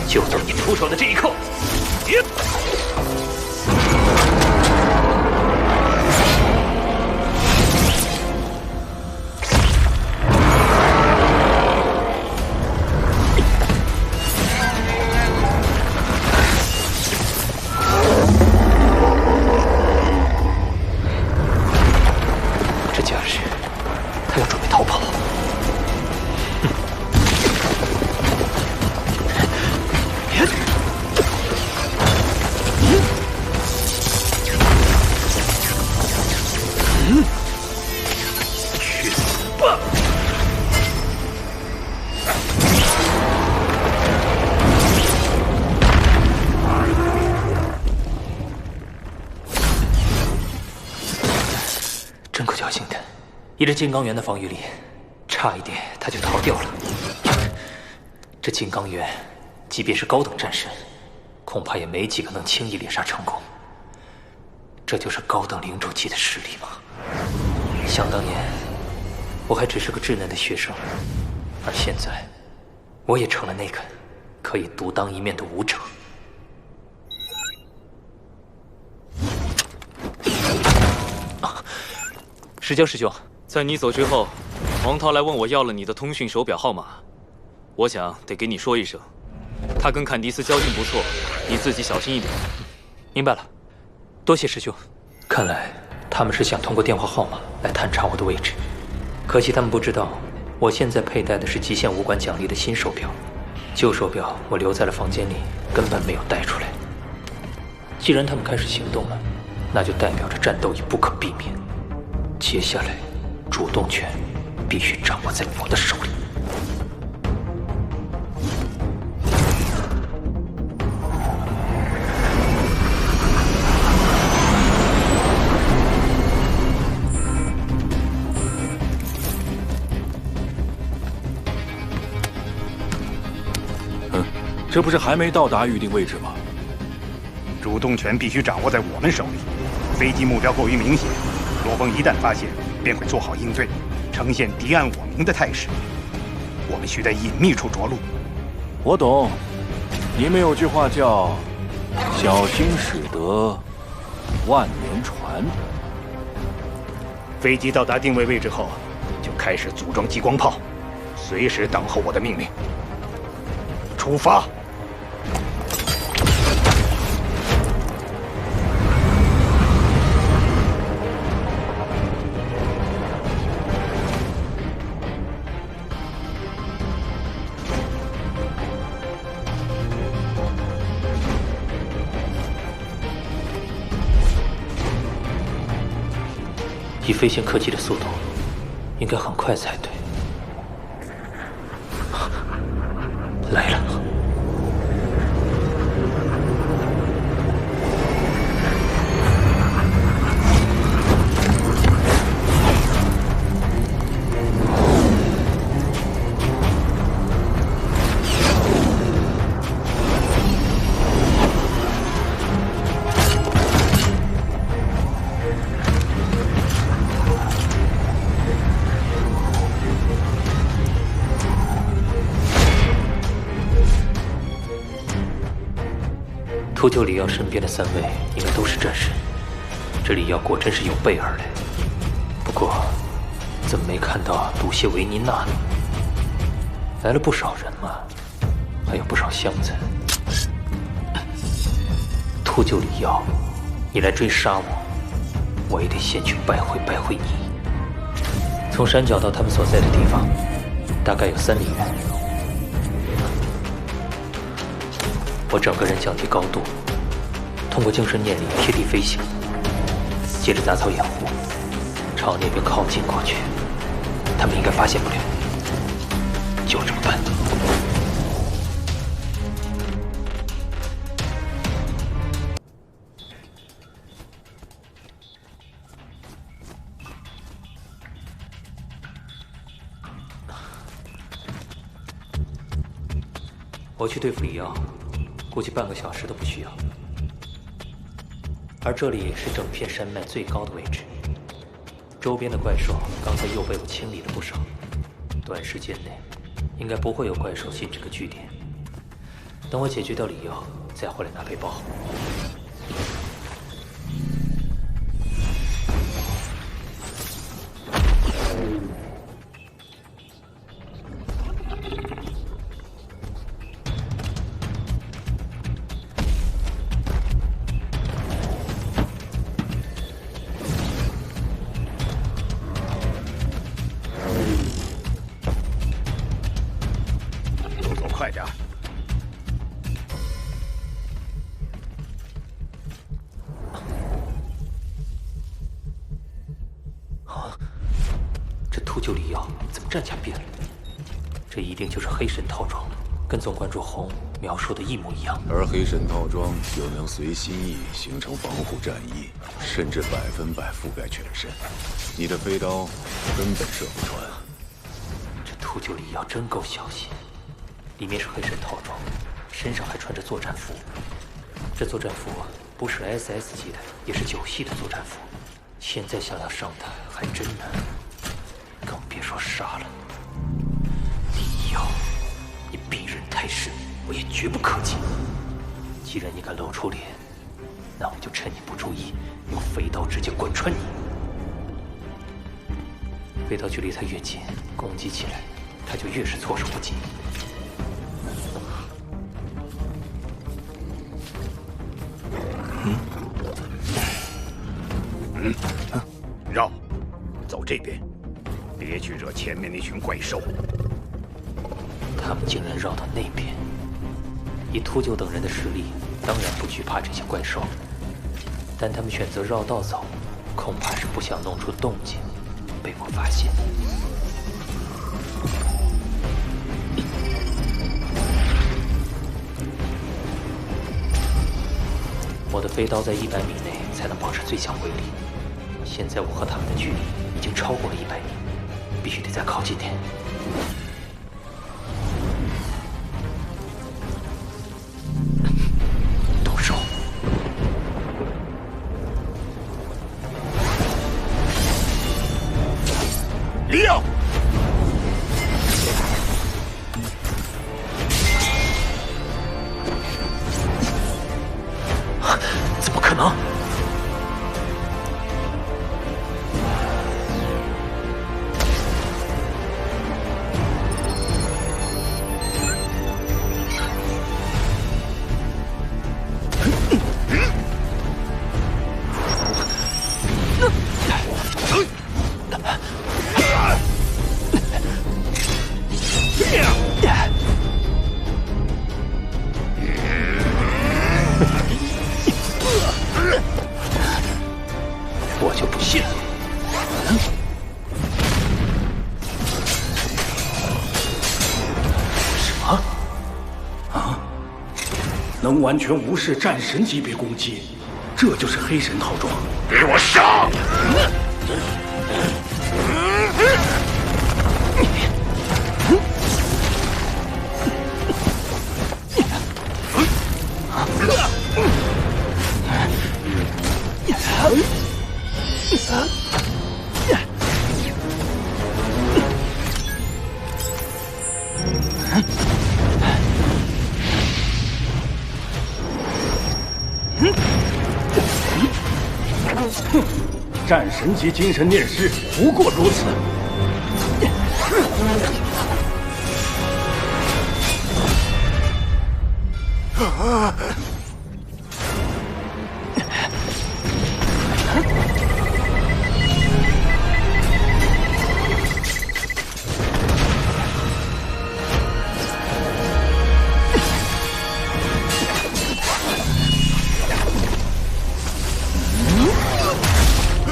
就等你出手的这一刻！这架势，他要准备逃跑。依着金刚猿的防御力，差一点他就逃掉了。这金刚猿，即便是高等战神，恐怕也没几个能轻易猎杀成功。这就是高等领主级的实力吗？想当年，我还只是个稚嫩的学生，而现在，我也成了那个可以独当一面的武者。石江师兄，在你走之后，王涛来问我要了你的通讯手表号码，我想得给你说一声，他跟坎迪斯交情不错，你自己小心一点。明白了，多谢师兄。看来他们是想通过电话号码来探查我的位置，可惜他们不知道，我现在佩戴的是极限武馆奖励的新手表，旧手表我留在了房间里，根本没有带出来。既然他们开始行动了，那就代表着战斗已不可避免。接下来，主动权必须掌握在我的手里。这不是还没到达预定位置吗？主动权必须掌握在我们手里。飞机目标过于明显，罗峰一旦发现，便会做好应对，呈现敌暗我明的态势。我们需在隐秘处着陆。我懂，你们有句话叫“小心驶得万年船”。飞机到达定位位置后，就开始组装激光炮，随时等候我的命令。出发！以飞行科技的速度，应该很快才对。来了。秃鹫里奥身边的3位应该都是战神，这里奥果真是有备而来。不过，怎么没看到鲁谢维尼娜呢？来了不少人嘛，还有不少箱子。秃鹫里奥，你来追杀我，我也得先去拜会你。从山脚到他们所在的地方，大概有3里远。我整个人降低高度，通过精神念力贴地飞行，借着杂草掩护，朝那边靠近过去。他们应该发现不了，就这么办。我去对付里奥，估计半个小时都不需要。而这里是整片山脉最高的位置，周边的怪兽刚才又被我清理了不少，短时间内应该不会有怪兽进这个据点。等我解决掉里奥，再回来拿背包。快点！这秃鹫里奥怎么战甲变了？这一定就是黑神套装了，跟总关注红描述的一模一样。而黑神套装又能随心意形成防护战衣，甚至100%覆盖全身。你的飞刀根本射不穿。这秃鹫里要真够小心，里面是黑神套装，身上还穿着作战服。这作战服不是 SS 级的，也是9系的作战服。现在想要上它还真难，更别说杀了。李耀，你鄙人太甚，我也绝不客气。既然你敢露出脸，那我就趁你不注意，用飞刀直接贯穿你。飞刀距离他越近，攻击起来他就越是措手不及。绕，走这边，别去惹前面那群怪兽。他们竟然绕到那边，以秃鹫等人的实力，当然不惧怕这些怪兽，但他们选择绕道走，恐怕是不想弄出动静，被我发现。我的飞刀在100米内才能保持最强威力，现在我和他们的距离已经超过了100米，必须得再靠近点。动手！李耀！怎么可能？我就不信了。什么？啊？能完全无视战神级别攻击，这就是黑神套装。给我上！战神级精神念师不过如此。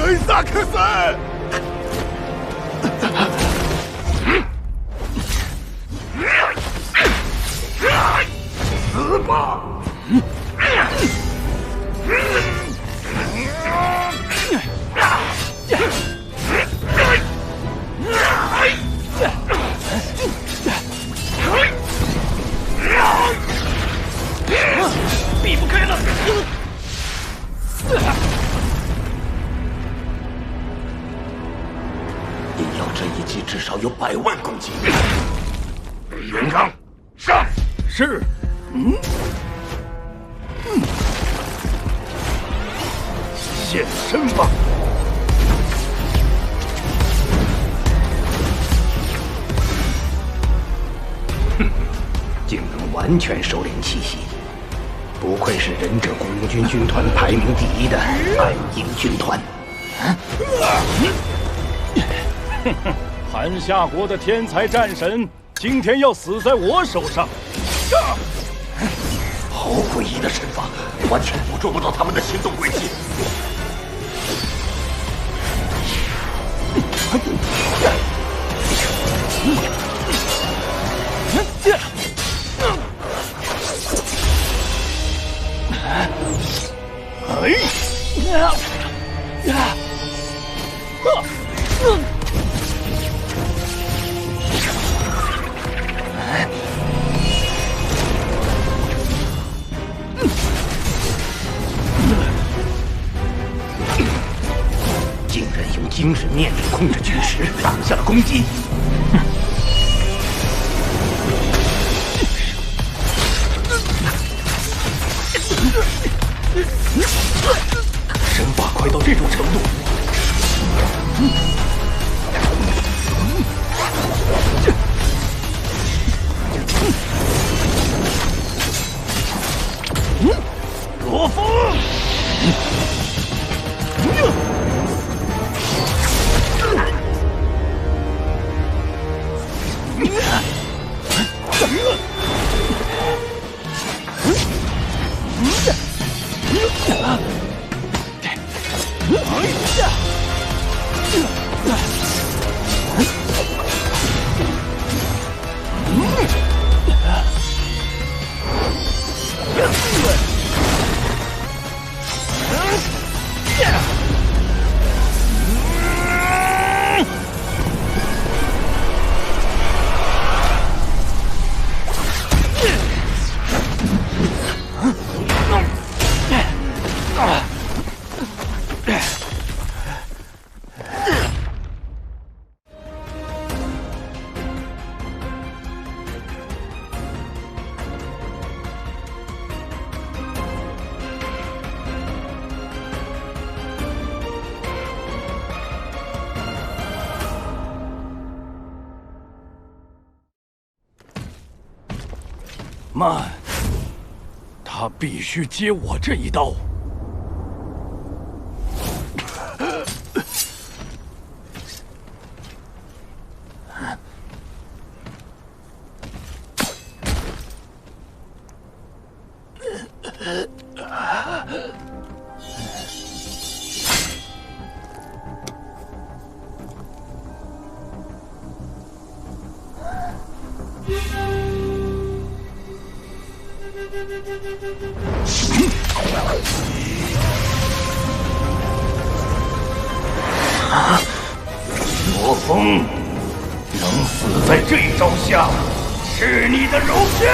艾萨克斯！死吧！避不开了！你要这一击至少有100万攻击。元刚，上！是。现身吧！哼，竟能完全收敛气息，不愧是忍者孤军军团排名第1的暗影军团。韩夏国的天才战神，今天要死在我手上！好诡异的身法，完全捕捉不到他们的行动轨迹。念力控制巨石，挡下了攻击。身法快到这种程度，罗峰，慢！他必须接我这一刀。罗峰，能死在这一招下，是你的荣幸。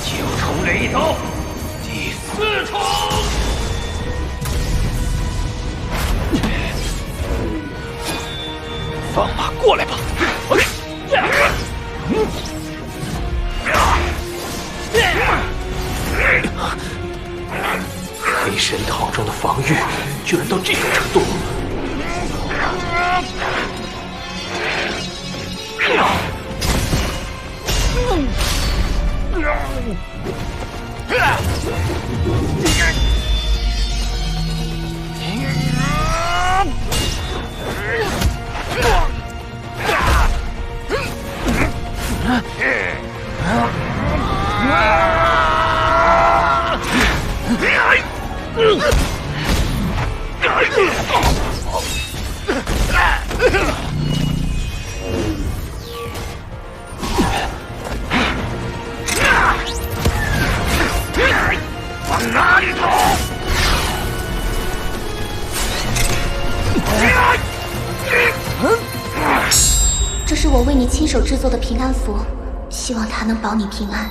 九重雷刀，第4重。放马过来吧！黑神套中的防御居然到这种程度！往哪里走？这是我为你亲手制作的平安符，希望它能保你平安。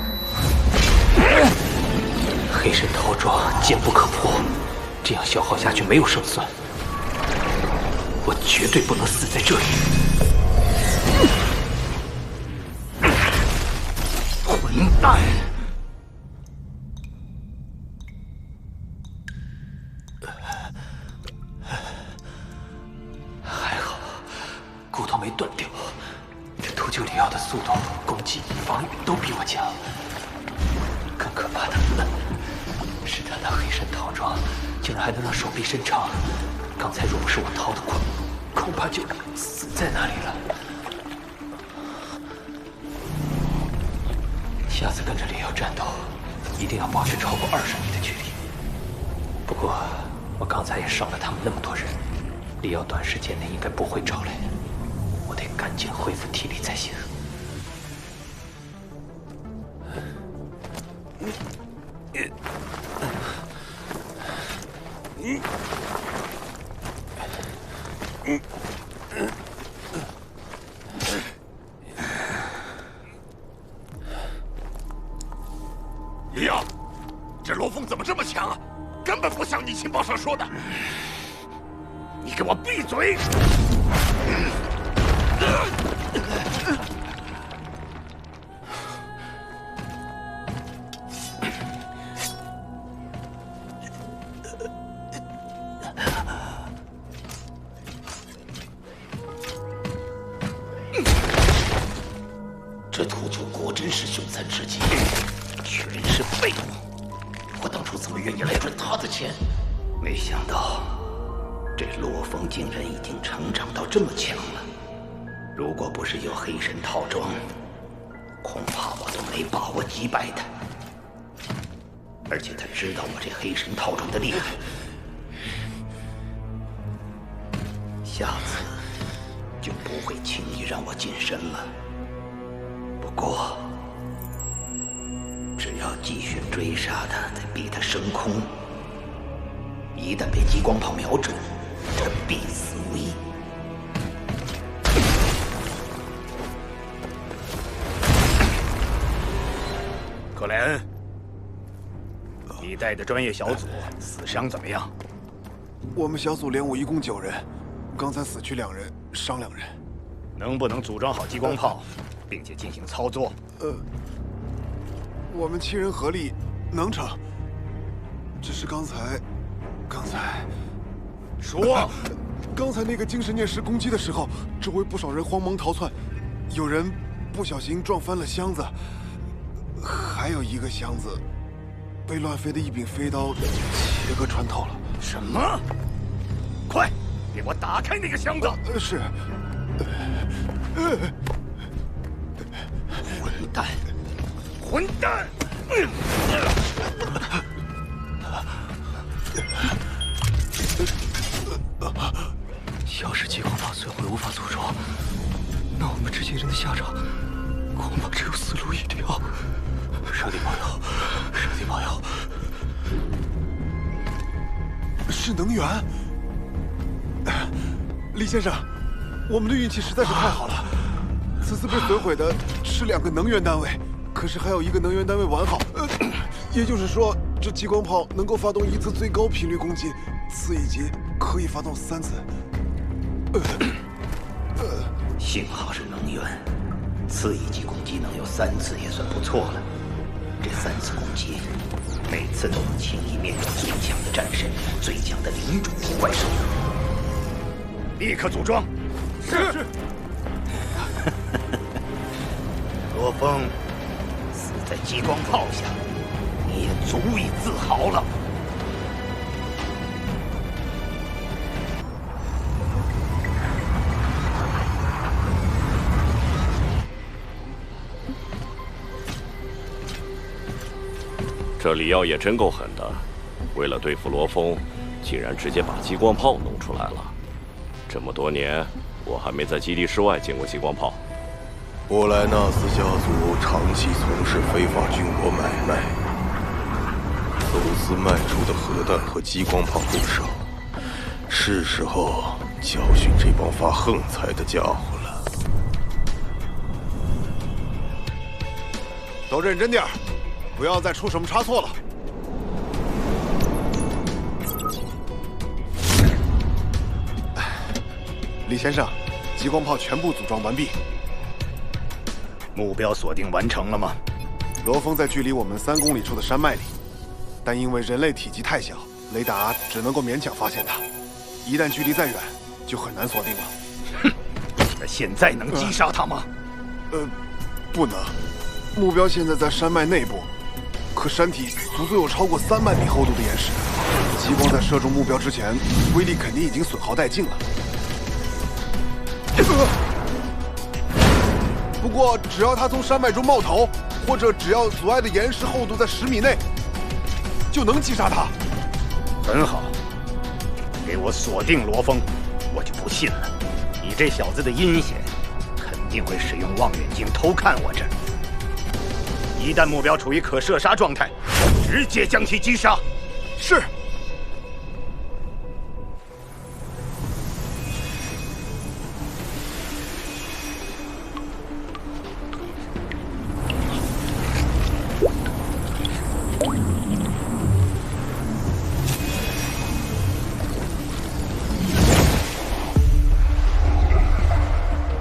黑神套装坚不可破，这样消耗下去没有胜算，我绝对不能死在这里。混蛋！还好，骨头没断掉。这秃鹫里奥的速度、攻击、防御都比我强。更可怕的是他那黑神套装竟然还能让手臂伸长。刚才若不是我逃得快，恐怕就死在那里了。下次跟着里奥战斗，一定要保持超过20米的距离。不过，我刚才也伤了他们那么多人，李耀短时间内应该不会招来，我得赶紧恢复体力才行。李耀，这罗峰怎么这么强啊？根本不像你情报上说的。你给我闭嘴！这秃鹫果真是凶残至极，确认是废物。我当初怎么愿意来赚他的钱？没想到这罗峰竟然已经成长到这么强了。如果不是有黑神套装，恐怕我都没把握击败他。而且他知道我这黑神套装的厉害，下次就不会轻易让我近身了。不过，只要继续追杀他，再逼他升空，一旦被激光炮瞄准，他必死无疑。克莱恩，你带的专业小组死伤怎么样？我们小组连我一共9人，刚才死去2人，伤2人。能不能组装好激光炮，并且进行操作？我们7人合力能成，只是刚才说，刚才那个精神念石攻击的时候，周围不少人慌忙逃窜，有人不小心撞翻了箱子，还有一个箱子被乱飞的一柄飞刀切割穿透了。什么？快，给我打开那个箱子！是。混蛋！混蛋！要是激光炮摧毁无法组装，那我们这些人的下场恐怕只有死路一条。上帝保佑！上帝保佑！是能源。李先生，我们的运气实在是太好了。此次被损毁的是2个能源单位，可是还有1个能源单位完好。也就是说，这激光炮能够发动1次最高频率攻击，次一级可以发动3次。幸好是能源，次一级攻击能有3次也算不错了。这3次攻击，每次都能轻易灭掉最强的战神、最强的领主级怪兽。立刻组装。是。罗峰死在激光炮下，你也足以自豪了。这李耀也真够狠的，为了对付罗峰，竟然直接把激光炮弄出来了。这么多年，我还没在基地室外见过激光炮。波莱纳斯家族长期从事非法军火买卖，走私卖出的核弹和激光炮不少，是时候教训这帮发横财的家伙了。都认真点，不要再出什么差错了。李先生，激光炮全部组装完毕。目标锁定完成了吗？罗峰在距离我们3公里处的山脉里，但因为人类体积太小，雷达只能够勉强发现它。一旦距离再远，就很难锁定了。哼，那现在能击杀它吗？不能。目标现在在山脉内部，可山体足足有超过3万米厚度的岩石，激光在射中目标之前，威力肯定已经损耗殆尽了。不过，只要他从山脉中冒头，或者只要阻碍的岩石厚度在10米内，就能击杀他。很好，给我锁定罗峰，我就不信了。你这小子的阴险，肯定会使用望远镜偷看我这儿。一旦目标处于可射杀状态，直接将其击杀。是。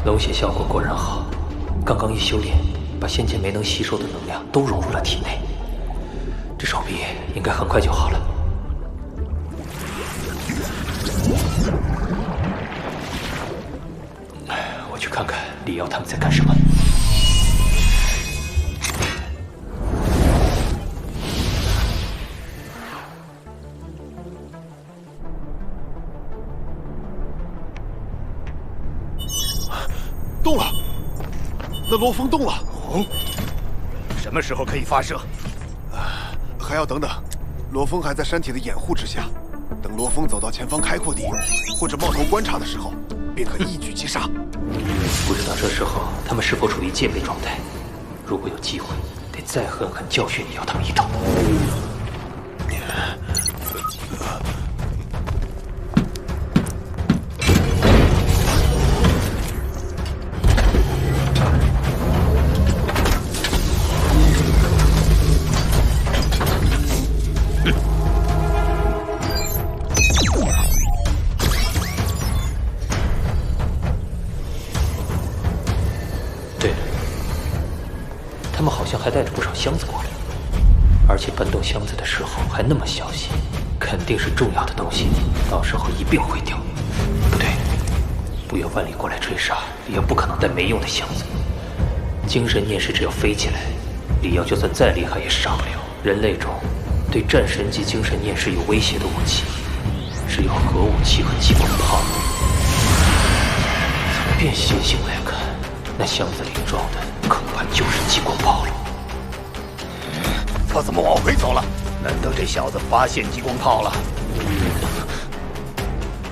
龙血效果果然好，刚刚一修炼，把先前没能吸收的能量都融入了体内，这手臂应该很快就好了。我去看看李瑶他们在干什么。动了，那罗峰动了。哦，什么时候可以发射？还要等等，罗峰还在山体的掩护之下。等罗峰走到前方开阔地，或者冒头观察的时候，便可一举击杀。不知道这时候他们是否处于戒备状态？如果有机会，得再狠狠教训李瑶他们一顿。还带着不少箱子过来，而且搬动箱子的时候还那么小心，肯定是重要的东西，到时候一并毁掉。不对，不远万里过来追杀，李瑶不可能带没用的箱子。精神念石只要飞起来，李瑶就算再厉害也杀不了。人类中对战神级精神念石有威胁的武器，只有核武器和激光炮。从变形性来看，那箱子里装的恐怕就是激光炮了。他怎么往回走了？难道这小子发现激光炮了？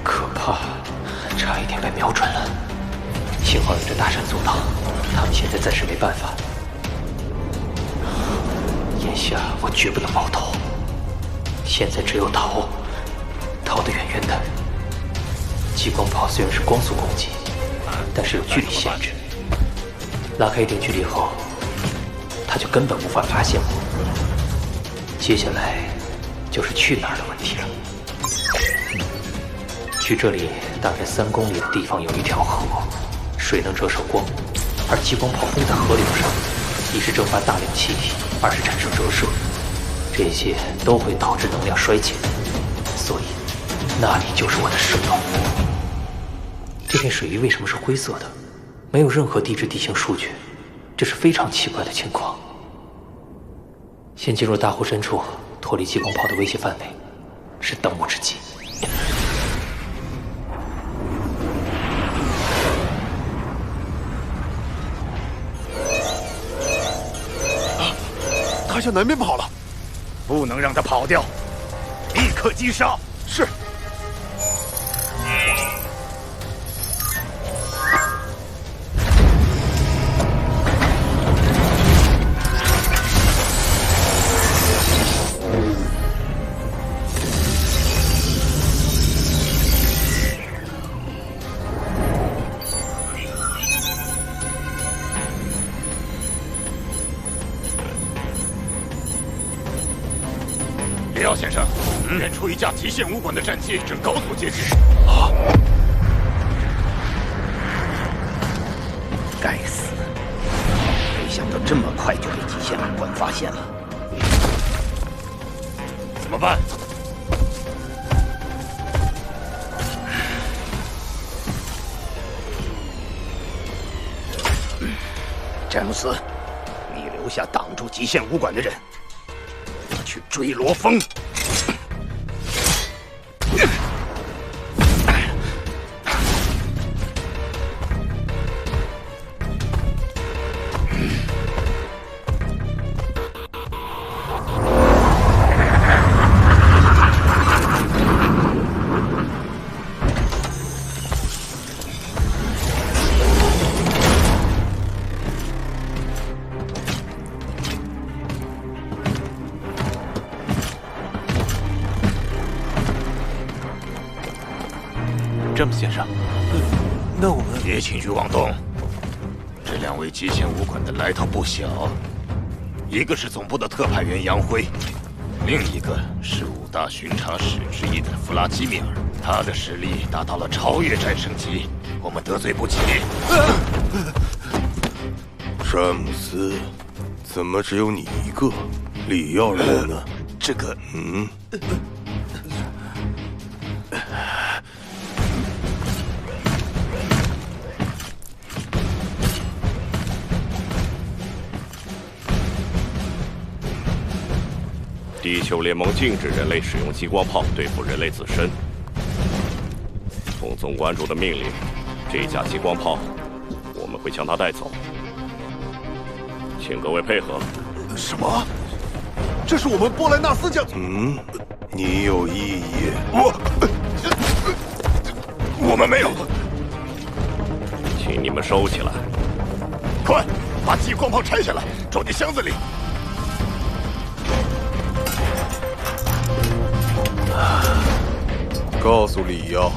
可怕，差一点被瞄准了。幸好有这大山阻挡，他们现在暂时没办法。眼下我绝不能冒头，现在只有逃，逃得远远的。激光炮虽然是光速攻击，但是有距离限制，拉开一定距离后，他就根本无法发现我。接下来就是去哪儿的问题了。距这里大概3公里的地方有一条河，水能折射光，而激光炮轰在河流上，一是蒸发大量气体，二是产生折射，这些都会导致能量衰减，所以那里就是我的生路。这片水域为什么是灰色的？没有任何地质地形数据，这是非常奇怪的情况。先进入大湖深处，脱离激光炮的威胁范围，是当务之急。他向南边跑了，不能让他跑掉，立刻击杀。是。李耀先生，远处一架极限武馆的战机正高速接近。啊！该死！没想到这么快就被极限武馆发现了。怎么办？詹姆斯，你留下挡住极限武馆的人，我去追罗峰。詹姆斯先生。那我们别轻举妄动。这2位极限武馆的来头不小，一个是总部的特派员杨辉，另一个是5大巡查使之一的弗拉基米尔。他的实力达到了超越战胜级，我们得罪不起。詹姆斯，怎么只有你一个？里奥人呢？这个，地球联盟禁止人类使用激光炮对付人类自身。奉总馆主的命令，这架激光炮我们会将它带走，请各位配合。什么？这是我们波莱纳斯家族？你有异议？我们没有。请你们收起来。快，把激光炮拆下来，装进箱子里。告诉里奥，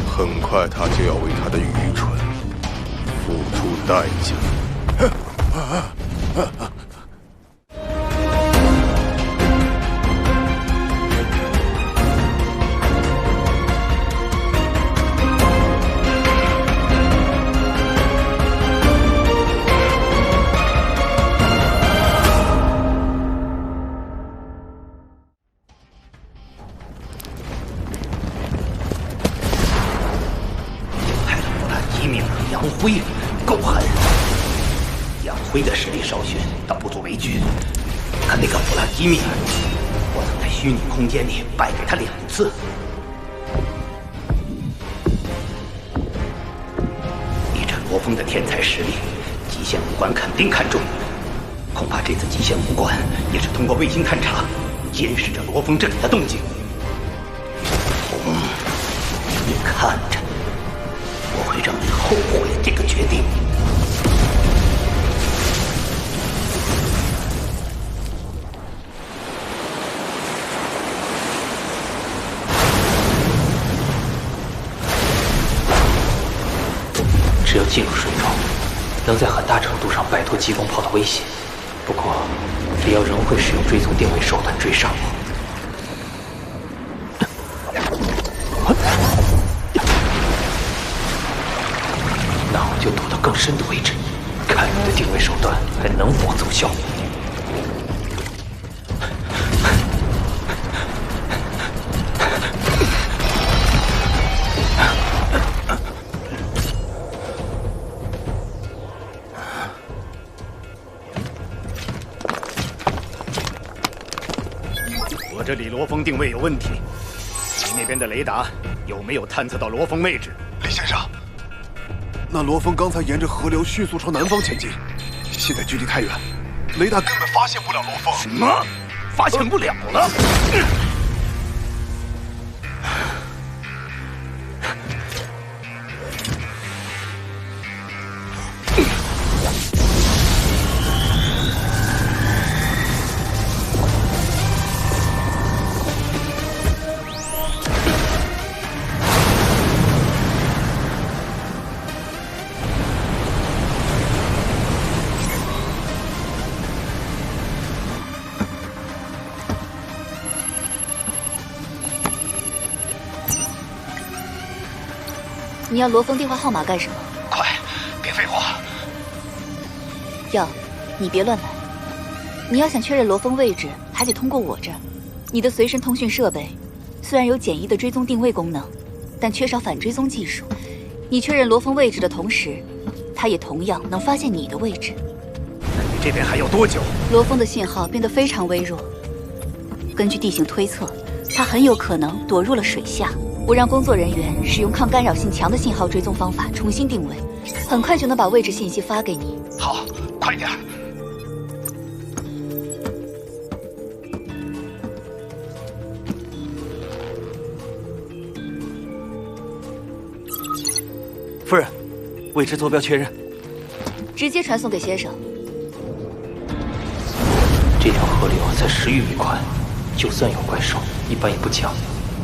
很快他就要为他的愚蠢付出代价。够狠！杨辉的实力稍逊，倒不足为惧。可那个弗拉基米尔，我曾在虚拟空间里败给他2次。以这罗峰的天才实力，极限武馆肯定看中。恐怕这次极限武馆也是通过卫星探查，监视着罗峰这里的动静。你看着，我会让你后悔这个决定。只有进入水中，能在很大程度上摆脱激光炮的威胁。不过，里奥仍会使用追踪定位手段追上我。那我就躲到更深的位置，看你的定位手段还能否奏效。我这里罗峰定位有问题，你那边的雷达有没有探测到罗峰位置？李先生，那罗峰刚才沿着河流迅速朝南方前进，现在距离太远，雷达根本发现不了罗峰。什么？发现不了了？你要罗峰电话号码干什么？快，别废话！要，你别乱来。你要想确认罗峰位置，还得通过我这儿。你的随身通讯设备虽然有简易的追踪定位功能，但缺少反追踪技术。你确认罗峰位置的同时，他也同样能发现你的位置。那你这边还要多久？罗峰的信号变得非常微弱，根据地形推测，他很有可能躲入了水下。我让工作人员使用抗干扰性强的信号追踪方法重新定位，很快就能把位置信息发给你。好，快点！夫人，位置坐标确认，直接传送给先生。这条河流才10余米宽，就算有怪兽，一般也不强。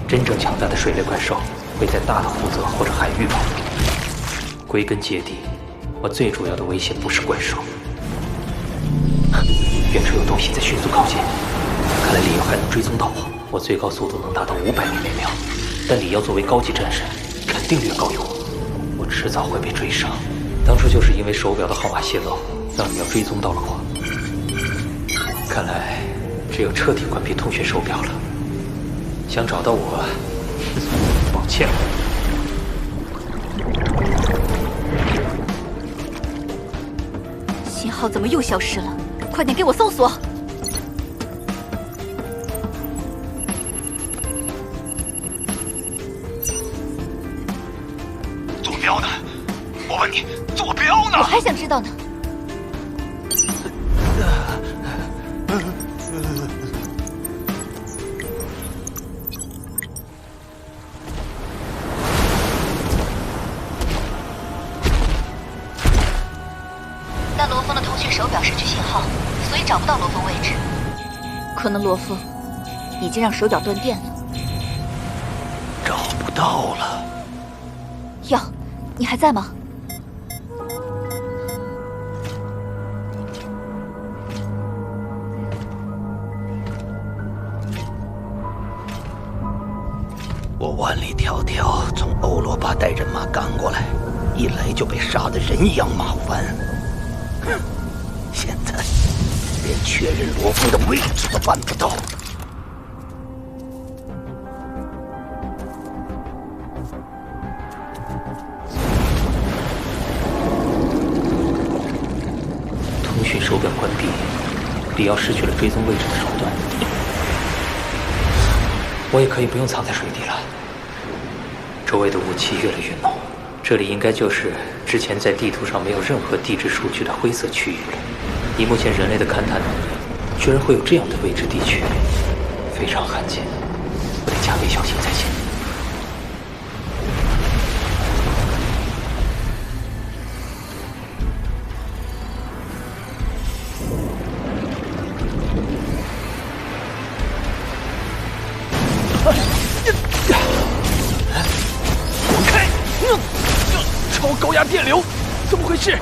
真正强大的水类怪兽，会在大的湖泽或者海域暴露。归根结底，我最主要的威胁不是怪兽。远处有东西在迅速靠近，看来李耀还能追踪到我。我最高速度能达到500米每秒，但李耀作为高级战神，肯定略高于我。我迟早会被追上。当初就是因为手表的号码泄露，让李耀追踪到了我。看来只有彻底关闭通讯手表了。想找到我，抱歉了。信号怎么又消失了？快点给我搜索！坐标呢？我问你，坐标呢？我还想知道呢。但罗峰的通讯手表失去信号，所以找不到罗峰位置。可能罗峰已经让手表断电了。找不到了。耀，你还在吗？我万里迢迢从欧罗巴带人马赶过来，一来就被杀得人仰马翻。哼，现在连确认罗峰的位置都办不到。通讯手表关闭，李耀失去了追踪位置的手段。我也可以不用藏在水底了。周围的雾气越来越浓，这里应该就是之前在地图上没有任何地质数据的灰色区域了。以目前人类的勘探能力，居然会有这样的未知地区，非常罕见。我得加倍小心才行。超高压电流，怎么回事？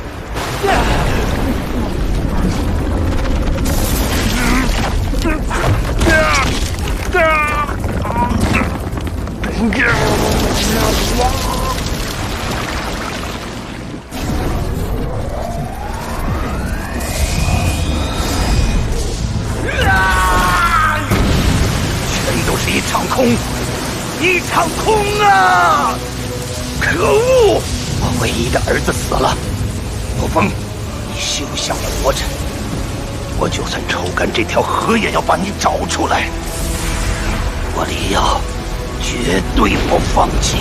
全都是一场空，一场空啊！可恶！我唯一的儿子死了，罗峰，你休想活着！我就算抽干这条河，也要把你找出来。我李耀绝对不放弃。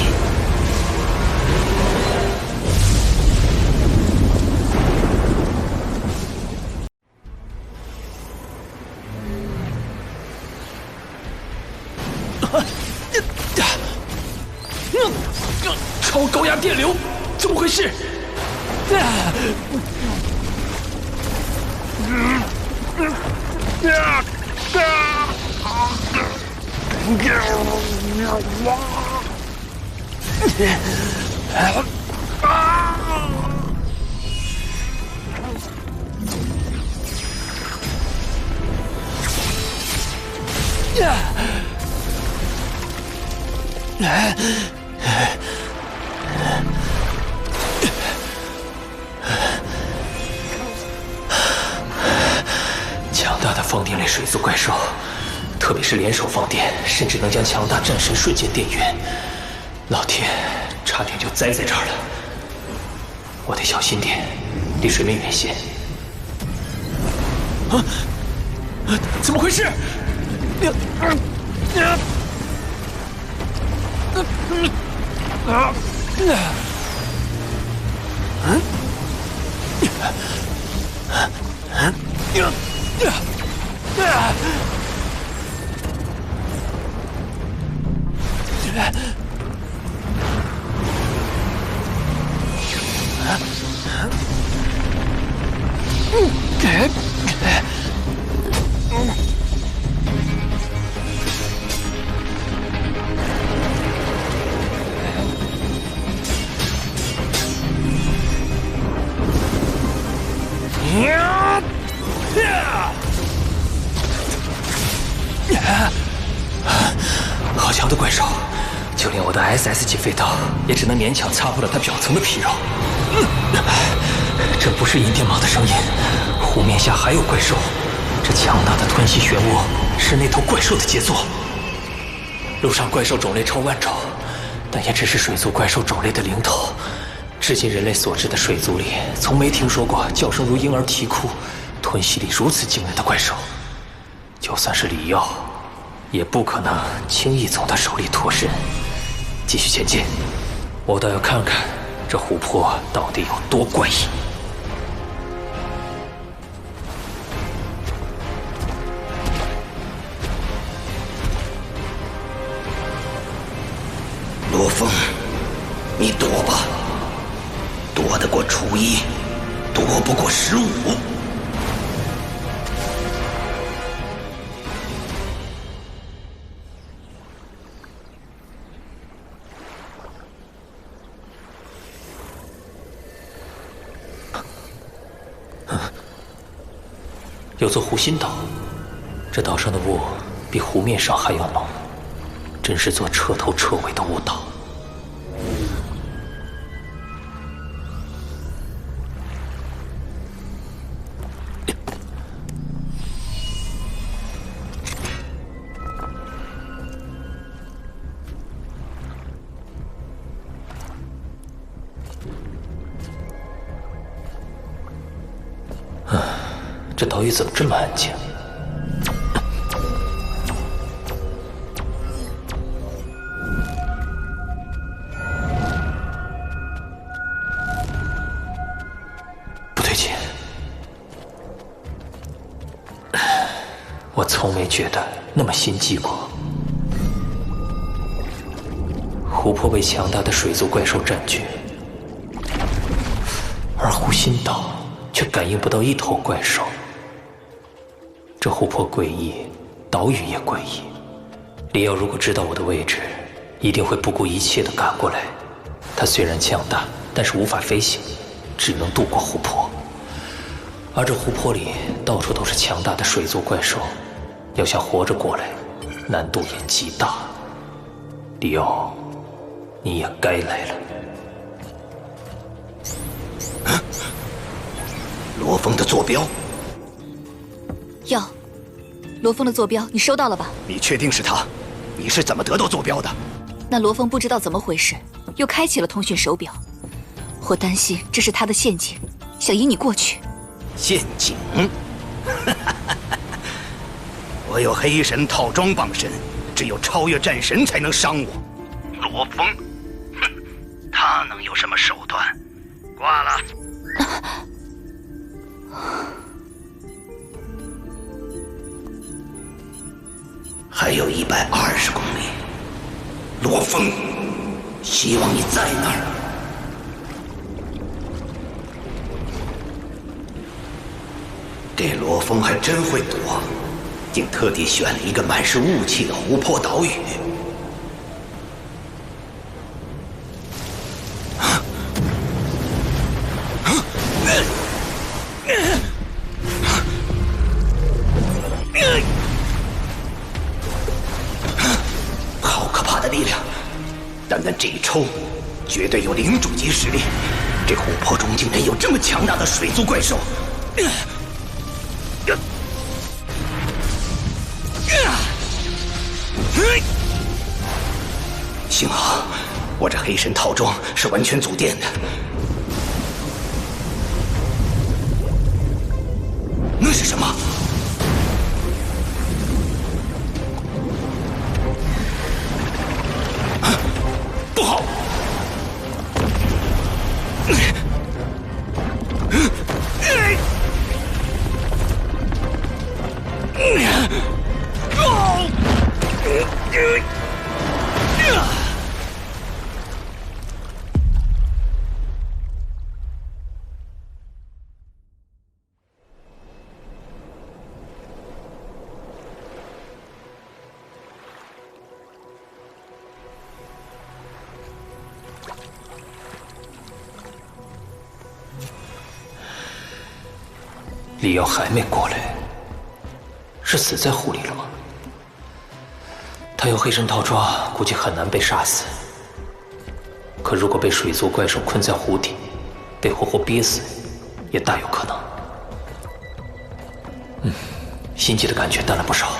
超高压电流，怎么回事？强大的放电类水族怪兽，特别是联手放电，甚至能将强大战神瞬间电晕。老天，差点就栽在这儿了。我得小心点，离水面远些。怎么回事？的怪兽，就连我的 SS 级飞刀也只能勉强擦破了它表层的皮肉。这不是银电蟒的声音，湖面下还有怪兽。这强大的吞噬漩涡是那头怪兽的杰作。陆上怪兽种类超万种，但也只是水族怪兽种类的零头。至今人类所知的水族里，从没听说过叫声如婴儿啼哭、吞噬力如此惊人的怪兽。就算是李耀，也不可能轻易从他手里脱身。继续前进，我倒要看看这湖泊到底有多怪异。罗峰，你躲吧，躲得过初一，躲不过15。有座湖心岛，这岛上的雾比湖面上还要浓，真是座彻头彻尾的雾岛。这岛屿怎么这么安静？不对劲，我从没觉得那么心悸过。湖泊被强大的水族怪兽占据，而湖心岛却感应不到一头怪兽。这湖泊诡异，岛屿也诡异。李耀如果知道我的位置，一定会不顾一切地赶过来。他虽然强大，但是无法飞行，只能渡过湖泊。而这湖泊里到处都是强大的水族怪兽，要想活着过来，难度也极大。李耀，你也该来了。罗峰的坐标。要，罗峰的坐标你收到了吧？你确定是他？你是怎么得到坐标的？那罗峰不知道怎么回事，又开启了通讯手表。我担心这是他的陷阱，想引你过去。陷阱？我有黑神套装傍身，只有超越战神才能伤我。罗峰，哼，他能有什么手段？挂了。还有120公里，罗峰，希望你在那儿。这罗峰还真会躲，竟特地选了一个满是雾气的湖泊岛屿。好可怕的力量！单单这一抽，绝对有领主级实力。这湖泊中竟然有这么强大的水族怪兽！幸好我这黑神套装是完全阻电的。那是什么？不好！李瑶还没过来，是死在湖里了吗？他他有黑神套装，估计很难被杀死。可如果被水族怪兽困在湖底，被活活憋死，也大有可能。心悸的感觉淡了不少。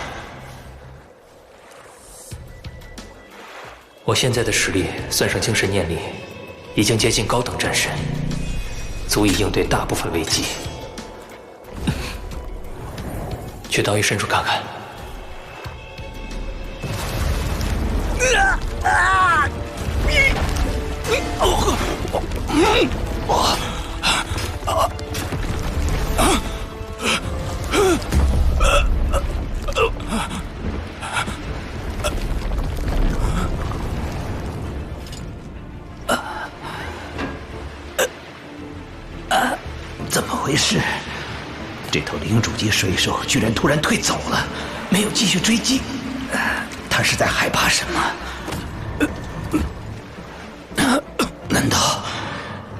我现在的实力，算上精神念力，已经接近高等战神，足以应对大部分危机。去岛屿深处看看。怎么回事？这头领主级水兽居然突然退走了，没有继续追击。他是在害怕什么？难道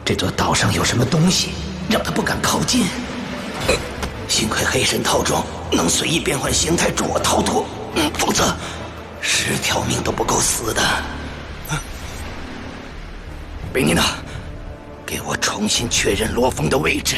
这座岛上有什么东西让他不敢靠近？幸亏黑神套装能随意变换形态助我逃脱，否则10条命都不够死的。贝妮娜，给我重新确认罗峰的位置。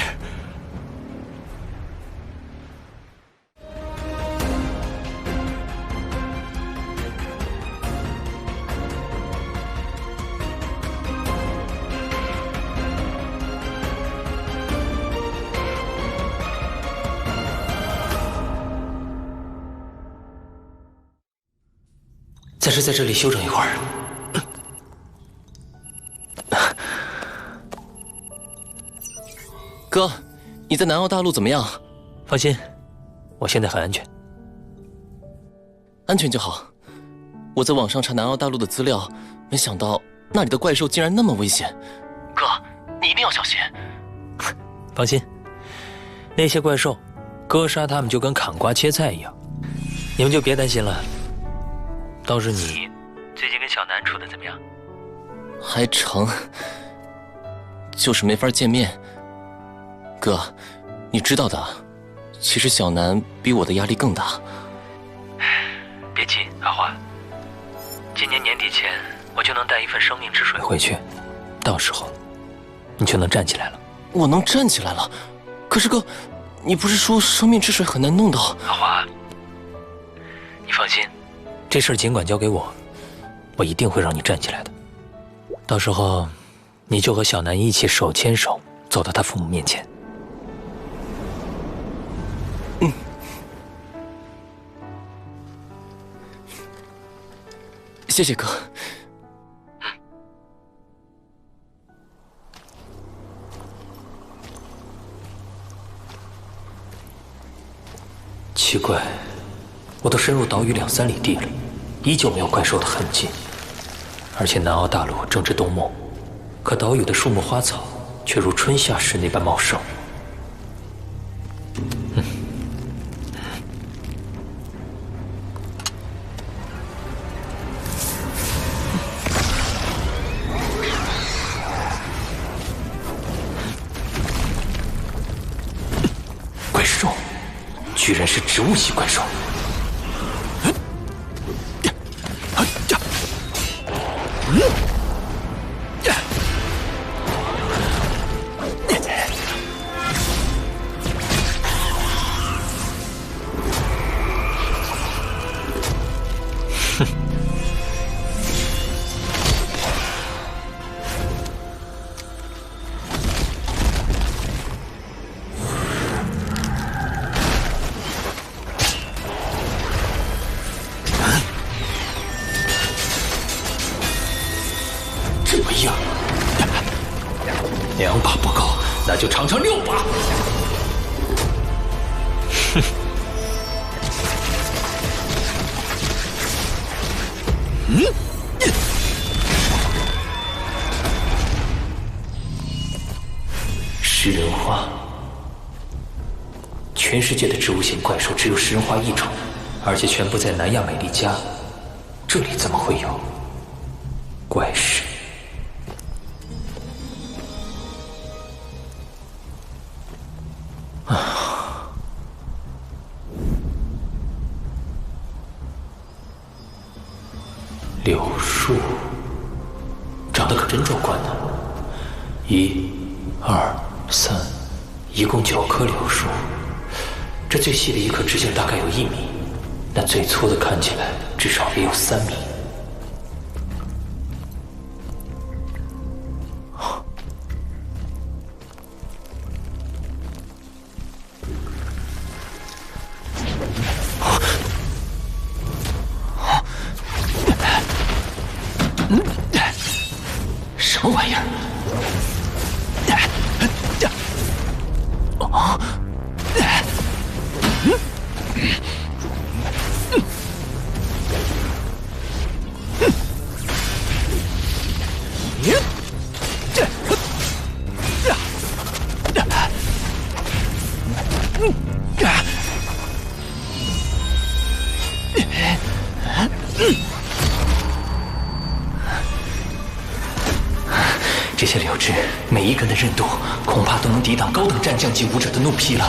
暂时在这里休整一会儿。哥，你在南澳大陆怎么样？放心，我现在很安全。安全就好。我在网上查南澳大陆的资料，没想到那里的怪兽竟然那么危险。哥，你一定要小心。放心，那些怪兽，割杀他们就跟砍瓜切菜一样，你们就别担心了。倒是你，最近跟小南处的怎么样？还成，就是没法见面。哥，你知道的，其实小南比我的压力更大。别急，阿华，今年年底前我就能带一份生命之水回去，到时候你就能站起来了。我能站起来了？可是哥，你不是说生命之水很难弄到？阿华，你放心，这事儿尽管交给我，我一定会让你站起来的。到时候，你就和小南一起手牵手走到他父母面前。谢谢哥。奇怪，我都深入岛屿2、3里地了，依旧没有怪兽的痕迹。而且南澳大陆正值冬末，可岛屿的树木花草却如春夏时那般茂盛。怪兽，居然是植物系怪兽！这么硬，2把不够，那就尝尝6把。哼！食人花，全世界的植物型怪兽只有食人花1种，而且全部在南亚美利加，这里怎么会有怪石？柳树，长得可真壮观呢。1、2、3，一共9棵柳树。这最细的一棵直径大概有1米，那最粗的看起来至少也有3米。什么玩意儿？这些柳枝每一根的韧度，恐怕都能抵挡高等战将级武者的怒劈了。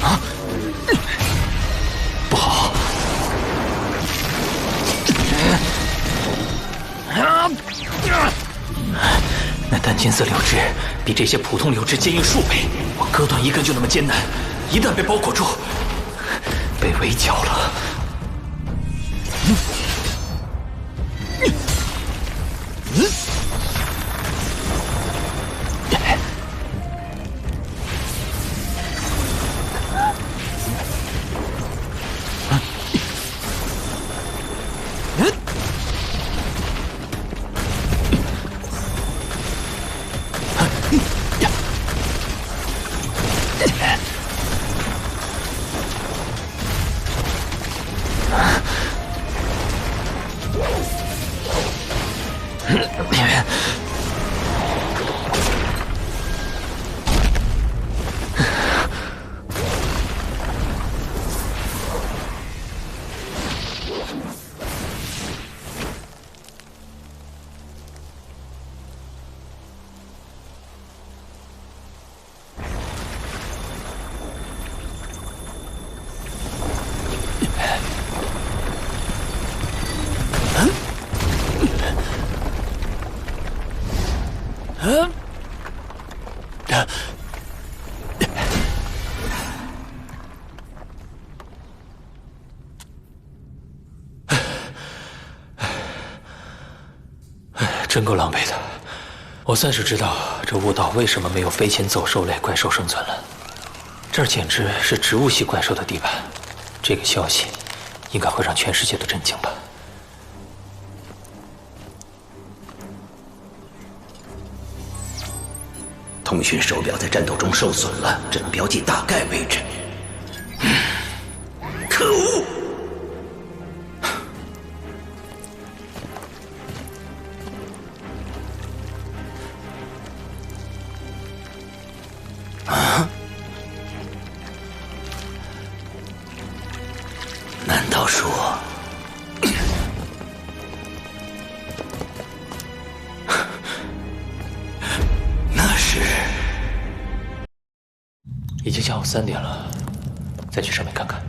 啊！不好！那淡金色柳枝比这些普通柳枝坚硬数倍，我割断一根就那么艰难。一旦被包裹住，被围剿了，真够狼狈的。我算是知道这雾岛为什么没有飞禽走兽类怪兽生存了。这儿简直是植物系怪兽的地盘。这个消息应该会让全世界都震惊吧。通讯手表在战斗中受损了，只能标记大概位置。可恶！啊？难道说？已经下午3点了，再去上面看看。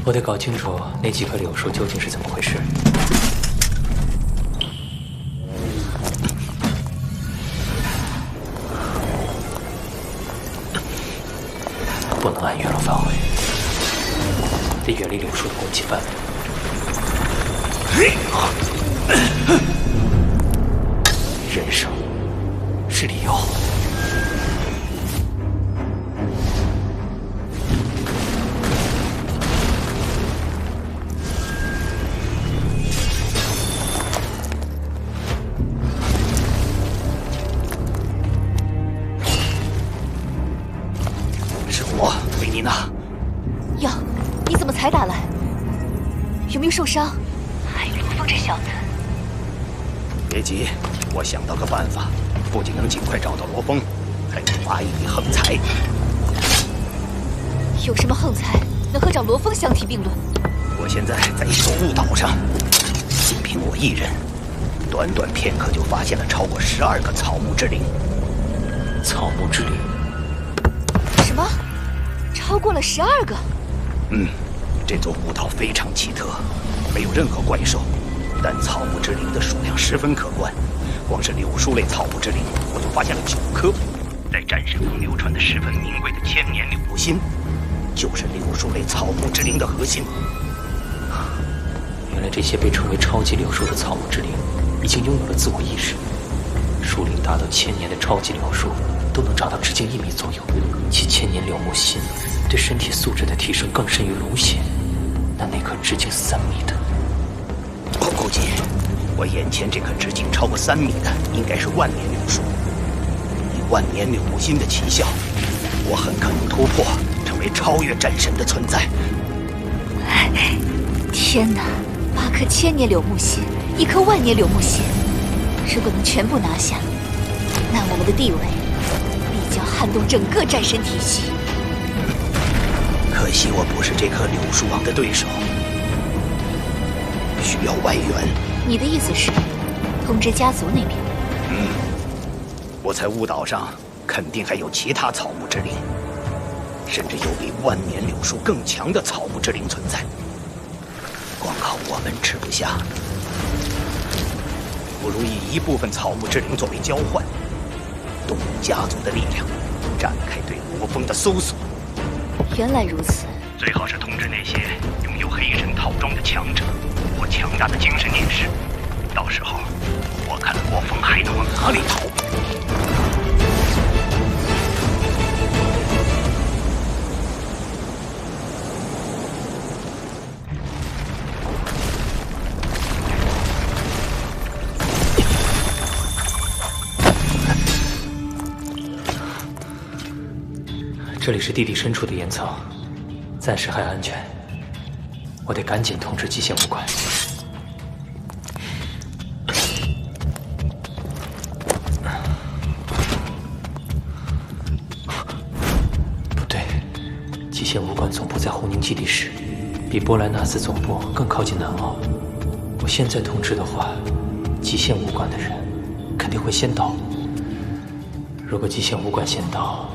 我得搞清楚那几棵柳树究竟是怎么回事。不能按月落返回，得远离柳树的攻击范围。人生是理由。哟，你怎么才打来？有没有受伤？还有罗峰这小子。别急，我想到个办法，不仅能尽快找到罗峰，还能发一笔横财。有什么横财能和找罗峰相提并论？我现在在一座雾岛上，仅凭我一人，短短片刻就发现了超过12个草木之灵。草木之灵。什么？超过了12个？这座墓道非常奇特，没有任何怪兽，但草木之灵的数量十分可观。光是柳树类草木之灵，我就发现了9颗。在战神中流传的十分名贵的千年柳木心，就是柳树类草木之灵的核心。原来这些被称为超级柳树的草木之灵，已经拥有了自我意识。树龄达到1000年的超级柳树，都能长到直径1米左右。其千年柳木心对身体素质的提升更甚于龙血。那颗直径3米的，我估计，我眼前这棵直径超过3米的，应该是万年柳树。以万年柳木心的奇效，我很可能突破，成为超越战神的存在。天哪！8颗千年柳木心，1颗万年柳木心，如果能全部拿下，那我们的地位必将撼动整个战神体系。可惜我不是这棵柳树王的对手，需要外援。你的意思是，通知家族那边？我猜雾岛上肯定还有其他草木之灵，甚至有比万年柳树更强的草木之灵存在。光靠我们吃不下，不如以一部分草木之灵作为交换，动用家族的力量，展开对魔峰的搜索。原来如此。最好是通知那些拥有黑神套装的强者或强大的精神念师，到时候我看魔峰还能往哪里逃。这里是地底深处的岩层，暂时还安全。我得赶紧通知极限武馆。不对，极限武馆总部在红宁基地市，比波莱纳斯总部更靠近南澳。我现在通知的话，极限武馆的人肯定会先到。如果极限武馆先到，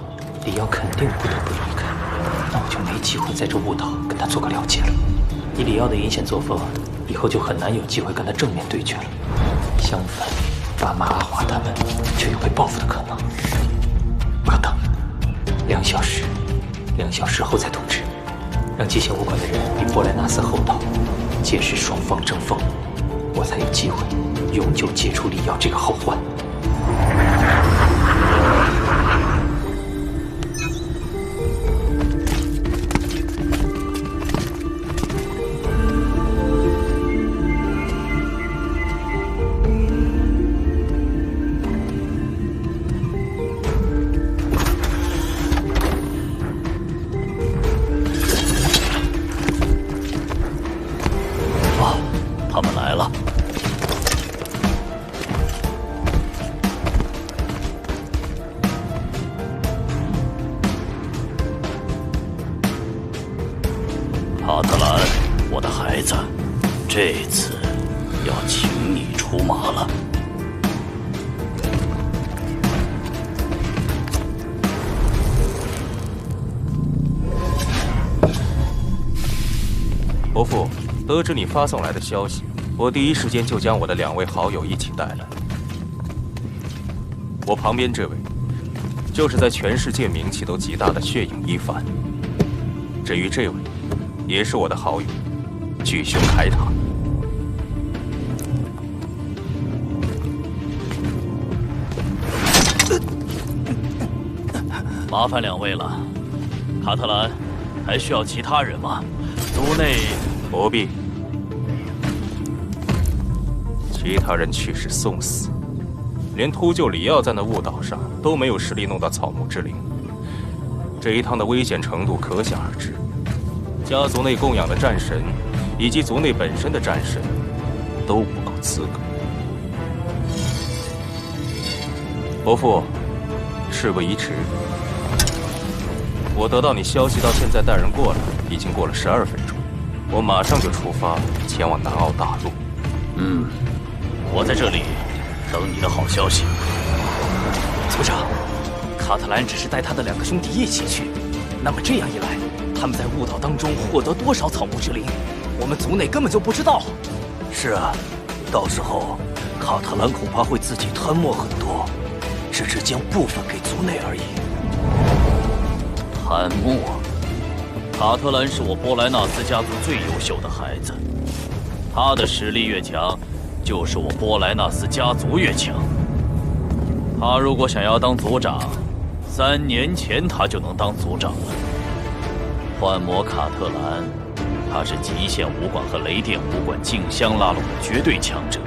李耀肯定不得不离开，那我就没机会在这雾岛跟他做个了结了。以李耀的阴险作风，以后就很难有机会跟他正面对决了。相反，爸妈阿华他们却有被报复的可能。我要等2小时，2小时后再通知，让极限武馆的人比波莱纳斯后到，届时双方争锋，我才有机会永久解除李耀这个后患。他们来了。阿特兰，我的孩子，这次要请你出马了。伯父，得知你发送来的消息，我第一时间就将我的2位好友一起带来。我旁边这位，就是在全世界名气都极大的血影一番。至于这位，也是我的好友，巨凶凯塔。麻烦2位了，卡特兰，还需要其他人吗？族内不必。其他人去是送死，连秃鹫里奥在那雾岛上都没有实力弄到草木之灵，这一趟的危险程度可想而知。家族内供养的战神，以及族内本身的战神，都不够资格。伯父，事不宜迟，我得到你消息到现在带人过来，已经过了12分钟，我马上就出发前往南澳大陆。我在这里等你的好消息。族长，卡特兰只是带他的2个兄弟一起去，那么这样一来，他们在雾岛当中获得多少草木之灵，我们族内根本就不知道。是啊，到时候卡特兰恐怕会自己吞没很多，只是将部分给族内而已。贪墨，卡特兰是我波莱纳斯家族最优秀的孩子，他的实力越强，就是我波莱纳斯家族越强。他如果想要当族长，3年前他就能当族长了。幻魔卡特兰，他是极限武馆和雷电武馆竞相拉拢的绝对强者。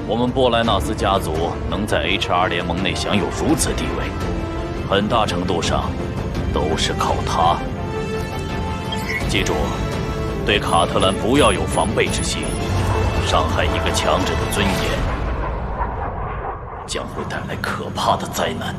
我们波莱纳斯家族能在 HR 联盟内享有如此地位，很大程度上都是靠他。记住，对卡特兰不要有防备之心，伤害一个强者的尊严，将会带来可怕的灾难。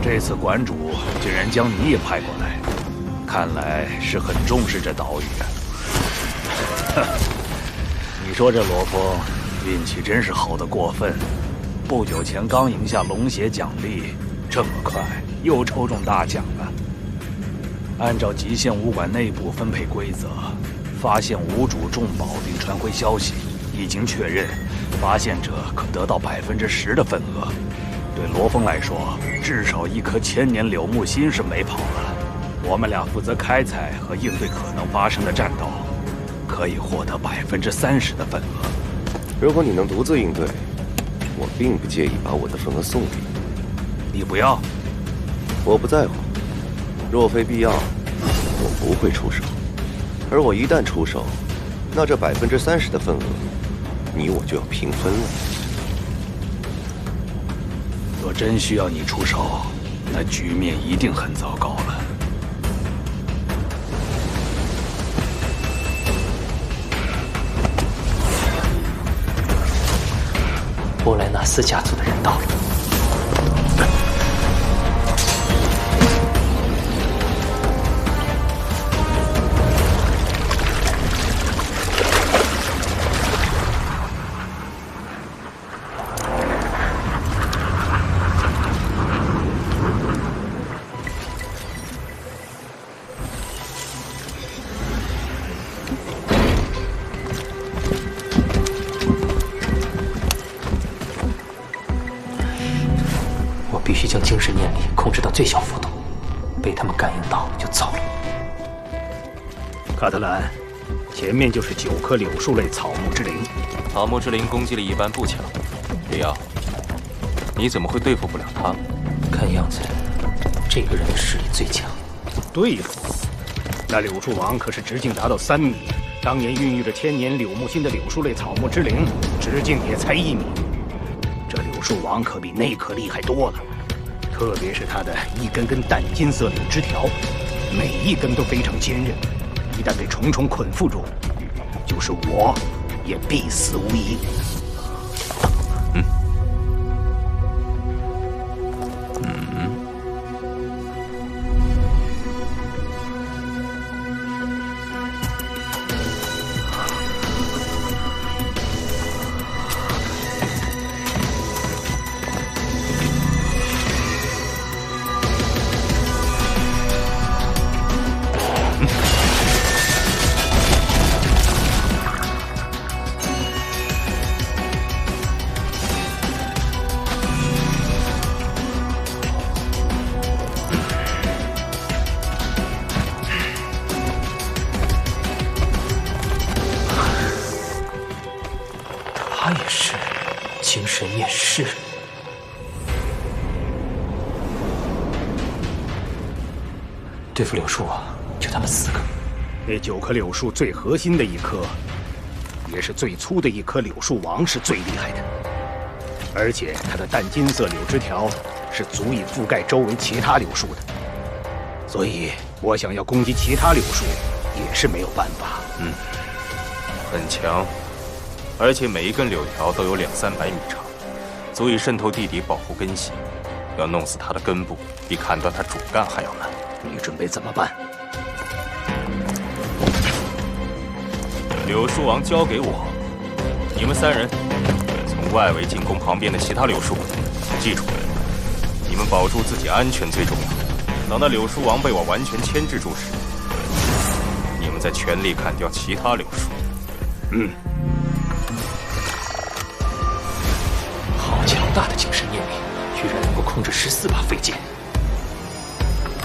这次馆主竟然将你也派过来，看来是很重视这岛屿。哼，你说这罗峰运气真是好得过分，不久前刚赢下龙血奖励，这么快又抽中大奖了。按照极限武馆内部分配规则，发现无主重宝并传回消息，已经确认，发现者可得到10%的份额。对罗峰来说，至少1颗千年柳木心是没跑了。我们俩负责开采和应对可能发生的战斗，可以获得30%的份额。如果你能独自应对，我并不介意把我的份额送给你。你不要？我不在乎。若非必要，我不会出手。而我一旦出手，那这30%的份额，你我就要平分了。若真需要你出手，那局面一定很糟糕了。波莱纳斯家族的人到了。必须将精神念力控制到最小幅度，被他们感应到就糟了。卡特兰，前面就是9颗柳树类草木之灵。草木之灵攻击力一般不强，李耀，你怎么会对付不了他？看样子，这个人的实力最强。对付？那柳树王可是直径达到3米，当年孕育着千年柳木心的柳树类草木之灵，直径也才1米。这柳树王可比那颗厉害多了。特别是它的一根根淡金色柳枝条，每一根都非常坚韧，一旦被重重捆缚住，就是我也必死无疑。他也是精神面试。对付柳树啊，就他们4个。那9棵柳树最核心的一棵，也是最粗的一棵柳树王是最厉害的，而且它的淡金色柳枝条是足以覆盖周围其他柳树的，所以我想要攻击其他柳树也是没有办法。很强，而且每一根柳条都有200-300米长，足以渗透地底保护根系。要弄死它的根部，比砍断它主干还要难。你准备怎么办？柳树王交给我，你们3人从外围进攻旁边的其他柳树。记住，你们保住自己安全最重要。等到柳树王被我完全牵制住时，你们再全力砍掉其他柳树。好强大的精神念力，居然能够控制14把飞剑。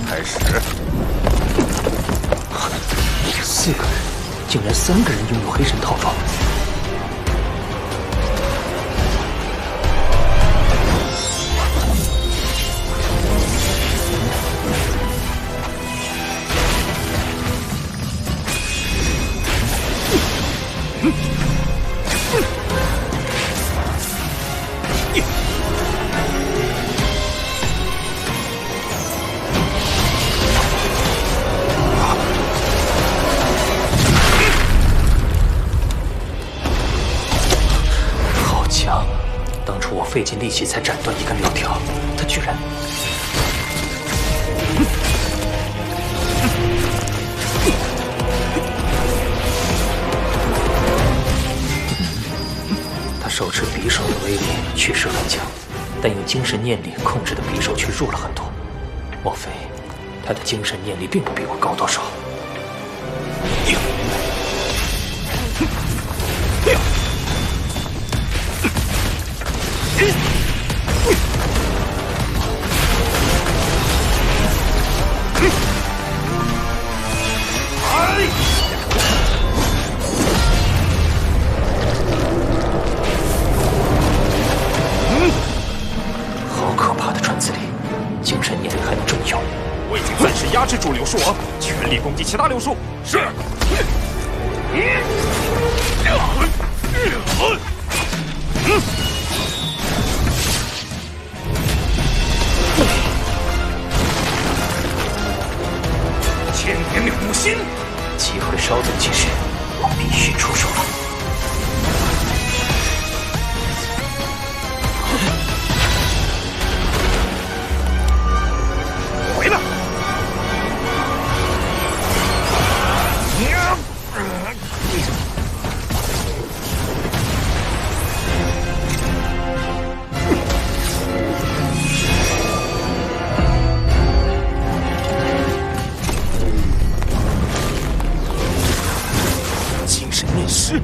开始。4个人，竟然3个人拥有黑神套装。费尽力气才斩断一根柳条，他居然……他手持匕首的威力确实很强，但用精神念力控制的匕首却弱了很多。莫非他的精神念力并不比我高多少？好可怕的传字力，精神念力还能这么用？我已经暂时压制住柳树王，全力攻击其他柳树。是。千年柳木心，机会稍纵即逝，我必须出手了。回来！精神念师。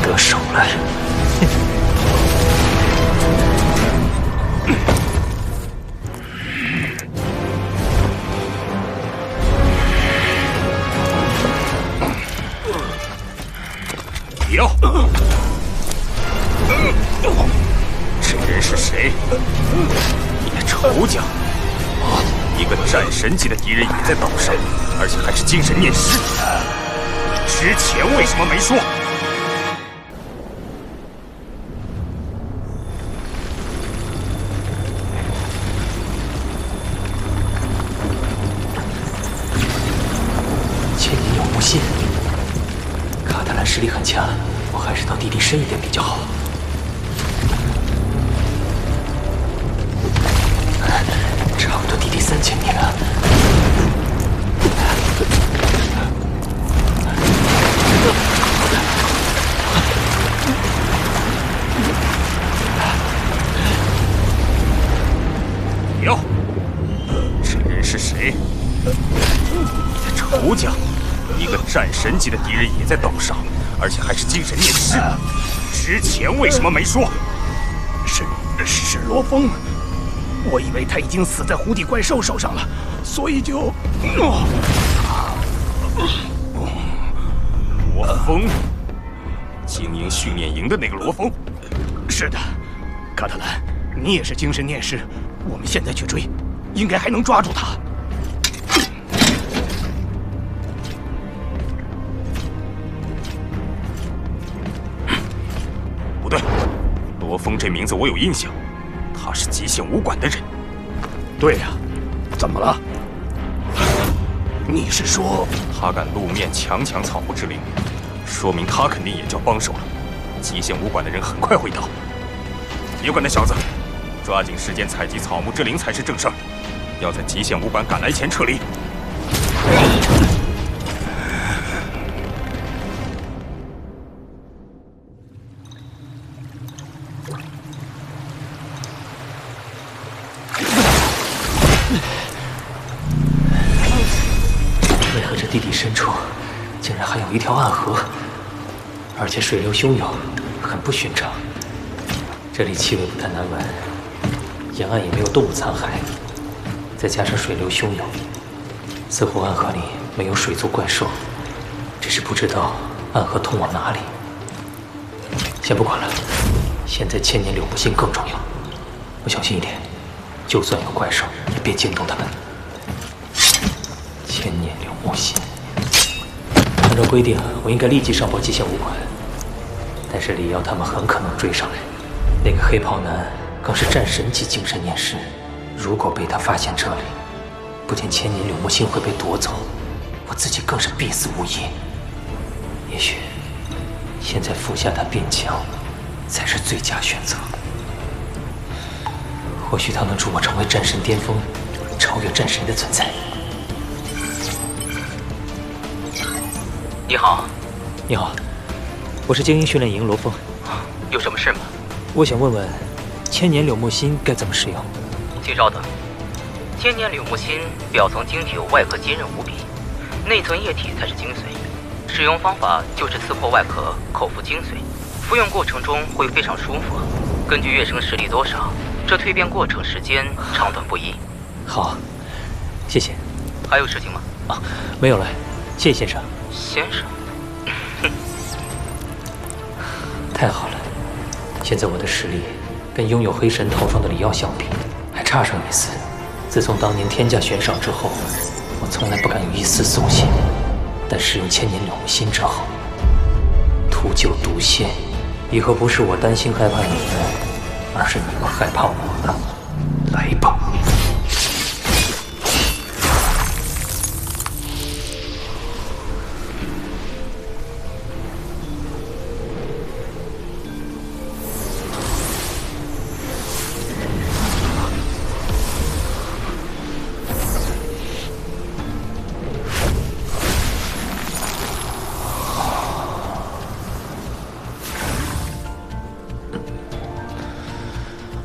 得手了。有。这人是谁？你的仇家。一个战神级的敌人也在岛上，而且还是精神念师。你之前为什么没说？千年永无心。卡特兰实力很强，我还是到地底深一点比较好。差不多地底3000米了。有，这人是谁？你的仇家。一个战神级的敌人也在岛上，而且还是精神念师。之前为什么没说？是罗峰，我以为他已经死在湖底怪兽手上了，所以就……罗峰，精英训练营的那个罗峰。是的，卡特兰，你也是精神念师，我们现在去追，应该还能抓住他。不对，罗峰这名字我有印象，他是极限武馆的人。对呀，怎么了？你是说他敢露面强抢草木之灵，说明他肯定也叫帮手了。极限武馆的人很快会到，别管那小子，抓紧时间采集草木之灵才是正事儿。要在极限武馆赶来前撤离。为何这地底深处竟然还有一条暗河，而且水流汹涌，很不寻常。这里气味不太难闻，沿岸也没有动物残骸，再加上水流汹涌，似乎暗河里没有水族怪兽，只是不知道暗河通往哪里。先不管了，现在千年柳木心更重要。我小心一点，就算有怪兽，也别惊动他们。千年柳木心，按照规定，我应该立即上报极限武馆，但是李瑶他们很可能追上来。那个黑袍男更是战神级精神念师，如果被他发现这里，不仅千年柳木心会被夺走，我自己更是必死无疑。也许现在服下他变强，才是最佳选择。或许他能助我成为战神巅峰，超越战神的存在。你好。你好，我是精英训练营罗峰。有什么事吗？我想问问，千年柳木心该怎么使用？请稍等。千年柳木心表层晶体有外壳坚韧无比，内层液体才是精髓。使用方法就是刺破外壳，口服精髓。服用过程中会非常舒服。根据跃升实力多少，这蜕变过程时间长短不一。好，谢谢。还有事情吗？啊，没有了，谢谢先生。先生，太好了，现在我的实力跟拥有黑神套装的李耀相比，还差上一丝。自从当年天价悬赏之后，我从来不敢有一丝松懈。但使用千年柳木心之后，屠救毒仙，以后不是我担心害怕你们，而是你们害怕我了。来吧。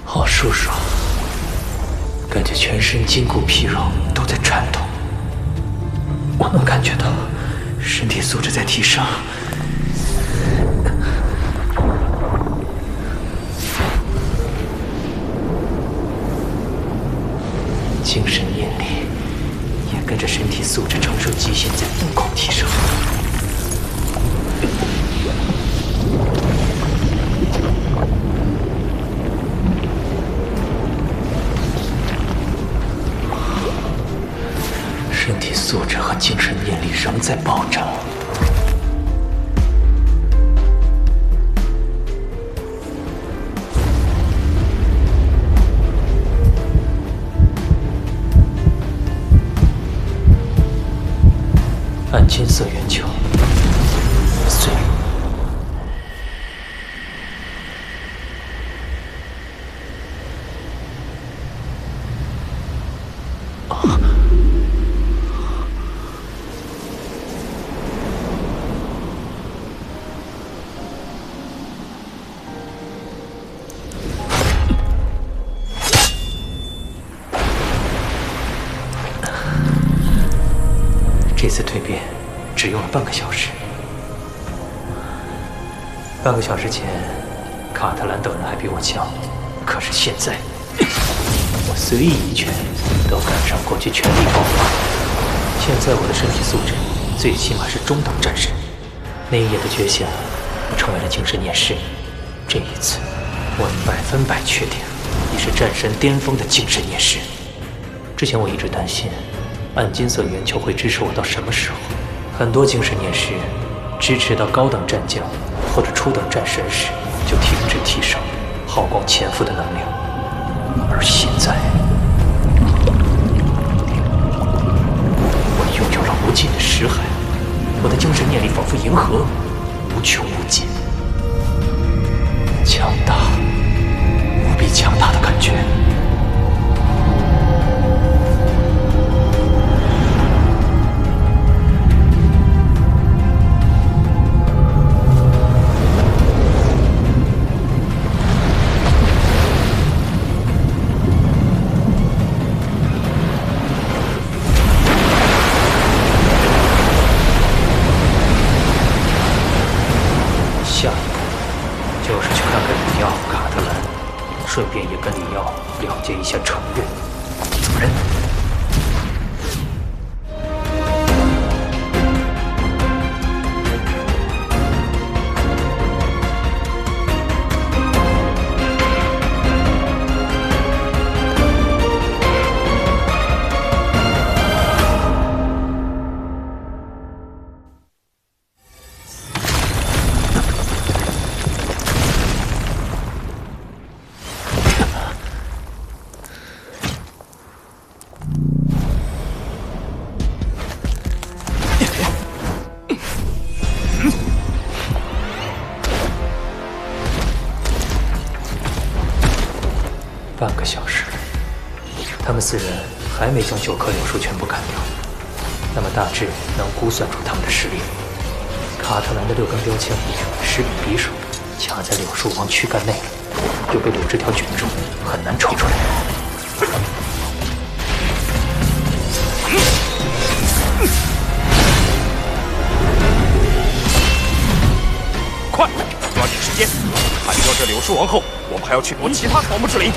好舒爽，感觉全身筋骨皮肉都在颤动。我能感觉到身体素质在提升。精神念力也跟着身体素质承受极限在疯狂提升。身体素质和精神念力仍在暴涨。暗金色圆球，碎。这次蜕变只用了半个小时。半个小时前，卡特兰等人还比我强，可是现在，我随意一拳都赶上过去全力爆发。现在我的身体素质最起码是中等战神，那一夜的觉醒成为了精神念师。这一次，我100%确定你是战神巅峰的精神念师。之前我一直担心，暗金色圆球会支持我到什么时候？很多精神念师支持到高等战将或者初等战神时，就停止提升，耗光潜伏的能量。而现在，我拥有了无尽的识海，我的精神念力仿佛银河，无穷无尽，强大，无比强大的感觉。下一步就是去看看里奥、卡特兰，顺便也跟里奥了解一下承认。主任。半个小时，他们4人还没将9棵柳树全部砍掉，那么大致能估算出他们的实力。卡特兰的6根标枪实比匕首，卡在柳树王躯干内，又被柳枝条卷住，很难抽出来。快，抓紧时间！砍掉这柳树王后，我们还要去夺其他草木之灵。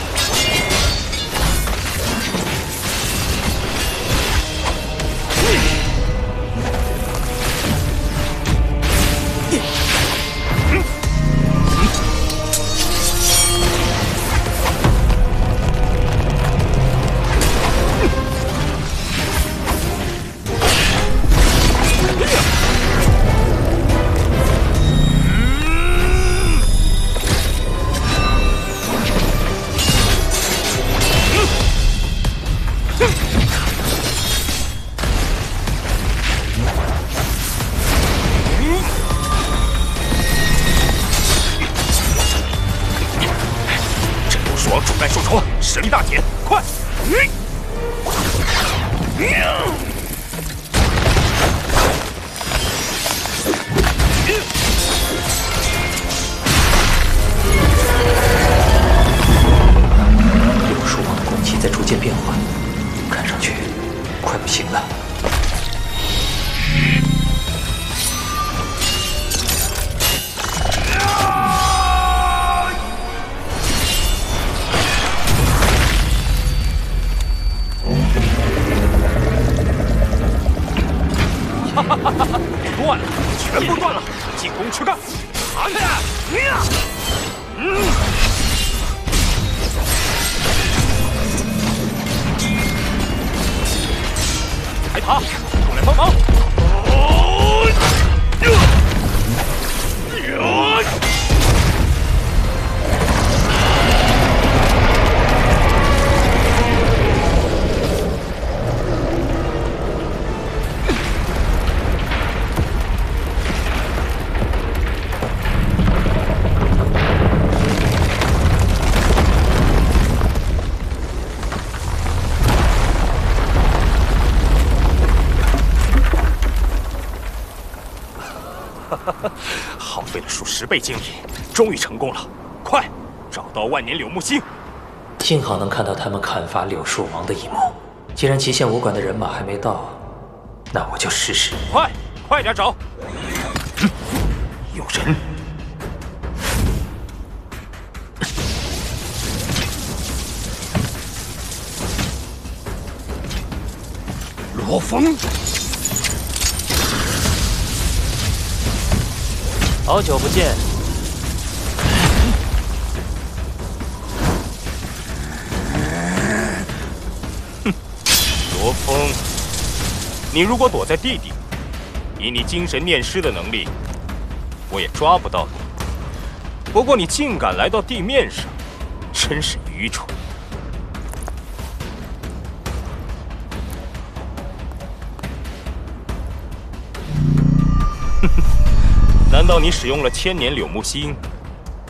主带受创，实力大减，快！柳树王的攻击在逐渐变缓，看上去快不行了。断了，全部断了！进攻躯干，爬开！海塔，过来帮忙！耗费了数10倍精力，终于成功了！快，找到万年柳木星！幸好能看到他们砍伐柳树王的一幕。既然极限武馆的人马还没到，那我就试试。快点找！有人！罗峰！好久不见。哼，罗峰，你如果躲在地底，以你精神念师的能力，我也抓不到你。不过你竟敢来到地面上，真是愚蠢。难道你使用了千年柳木星，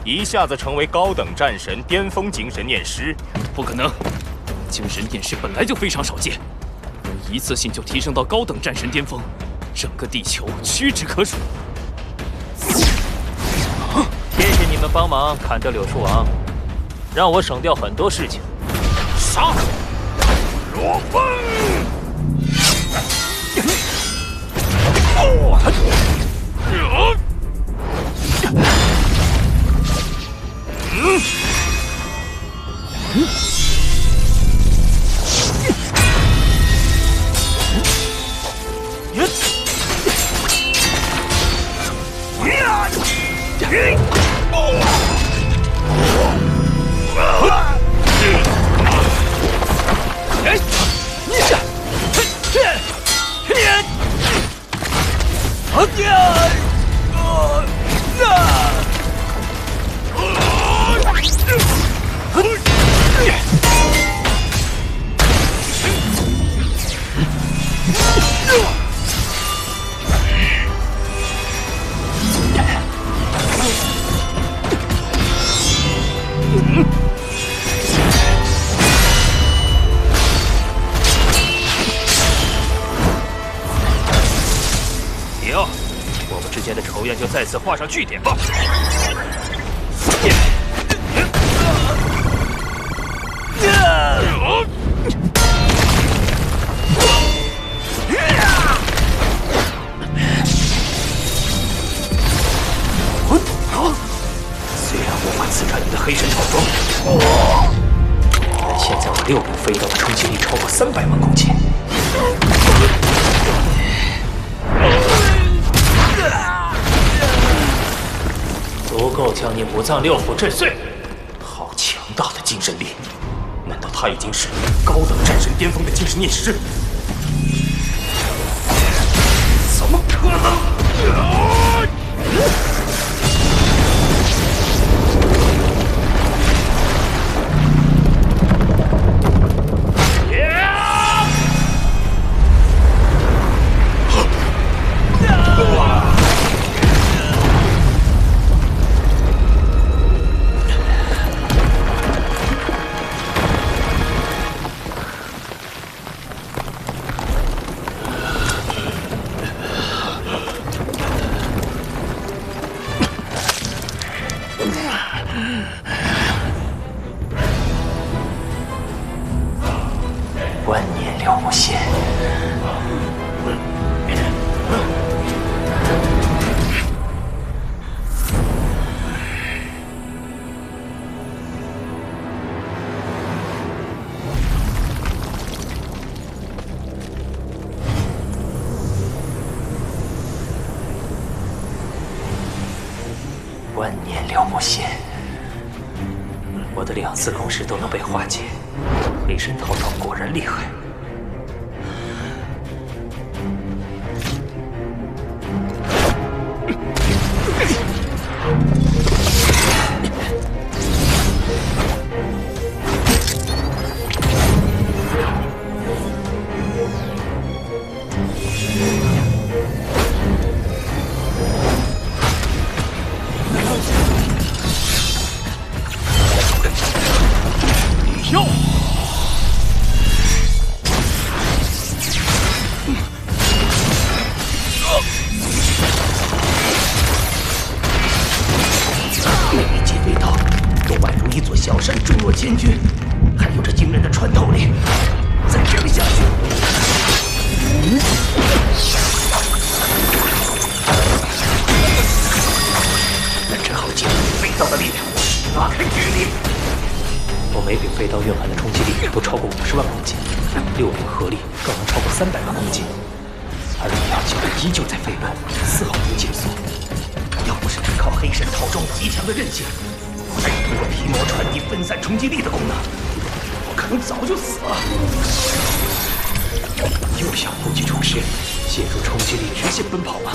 一下子成为高等战神巅峰精神念师？不可能，精神念师本来就非常少见，能一次性就提升到高等战神巅峰，整个地球屈指可数。谢谢你们帮忙砍掉柳树王，让我省掉很多事情。杀！罗峰！行，我们之间的仇怨就再次画上句点吧。虽然无法刺穿你的黑神套装，但现在我6柄飞刀的冲击力超过300万公斤。足够将你5脏6腑震碎。好强大的精神力！难道他已经是高等战神巅峰的精神念师？怎么可能？万年了无限。万年了无限。我的2次攻势都能被化解。黑神套装果然厉害。哟！每一击飞刀都宛如一座小山坠落千钧，还有着惊人的穿透力。再这样下去，那只好借助飞刀的力量拉开距离。我每柄飞刀蕴含的冲击力都超过50万公斤，6柄合力更能超过300万公斤，而力量球依旧在飞奔，丝毫不减速。要不是就是靠黑神套装极强的韧性，再通过皮膜传递分散冲击力的功能，我可能早就死了。又想故技重施，借助冲击力直线奔跑吗？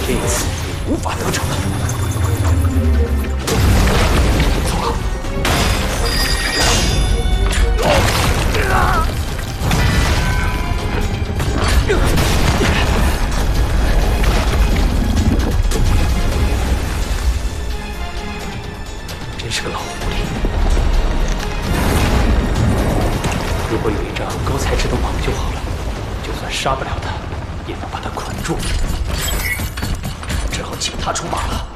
这次无法得逞了。走！真是个老狐狸。如果有一张高材质的网就好了，就算杀不了他，也能把他捆住。只好请他出马了。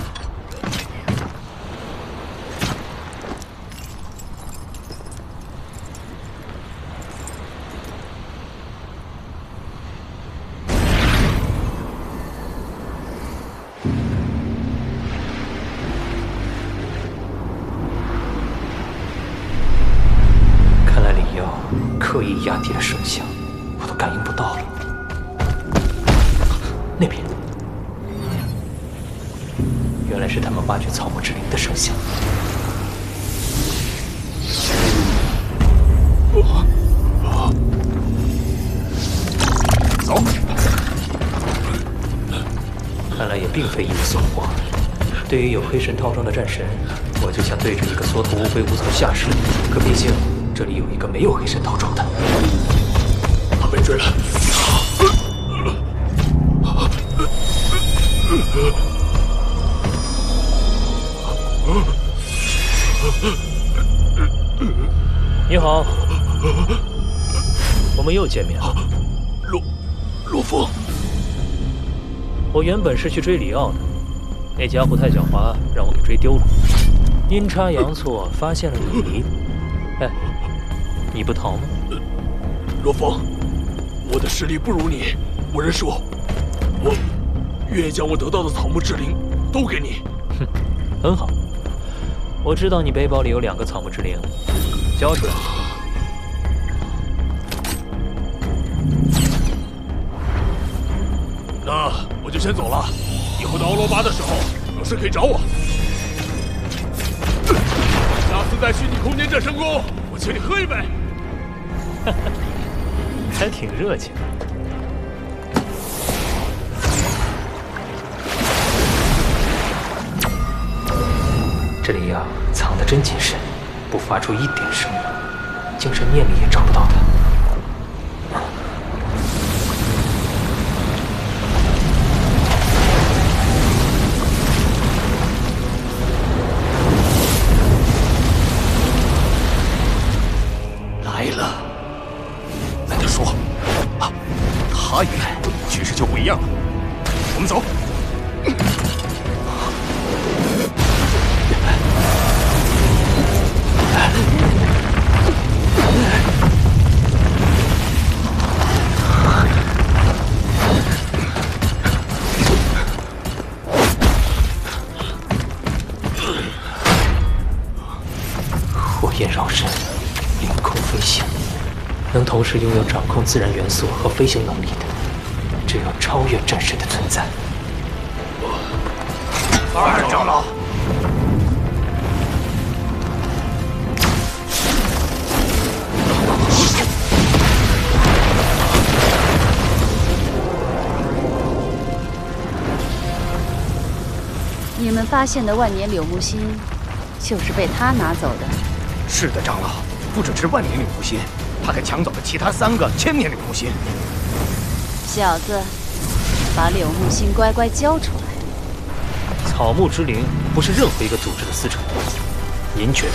刻意压低了声响，我都感应不到了。那边，原来是他们挖掘草木之灵的声响。走。看来也并非一无所获。对于有黑神套装的战神，我就像对着一个缩头乌龟无从下手。可毕竟这里有一个没有黑神套装的。他被追了。你好，我们又见面了。罗峰，我原本是去追里奥的，那家伙太狡猾，让我给追丢了。阴差阳错发现了你。哎，你不逃吗？罗峰，我的实力不如你，我认输。我愿意将我得到的草木之灵都给你。哼，很好。我知道你背包里有2个草木之灵，交出来。那我就先走了，以后到欧罗巴的时候有事可以找我。下次在虚拟空间战神宫，我请你喝一杯。还挺热情。这里呀，藏得真谨慎，不发出一点声音，精神念力也找不到他。来了，跟他说，啊，他一来，局势就不一样了。我们走。火焰绕身，凌空飞行，能同时拥有掌控自然元素和飞行能力的，只有超越战神的存在。二长老。你们发现的万年柳木心，就是被他拿走的。是的，长老，不只是万年柳木心，他还抢走了其他3个千年柳木心。小子，把柳木心乖乖交出来。草木之灵不是任何一个组织的私宠，您觉得？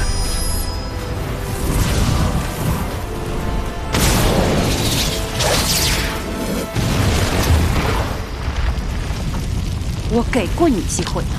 我给过你机会的。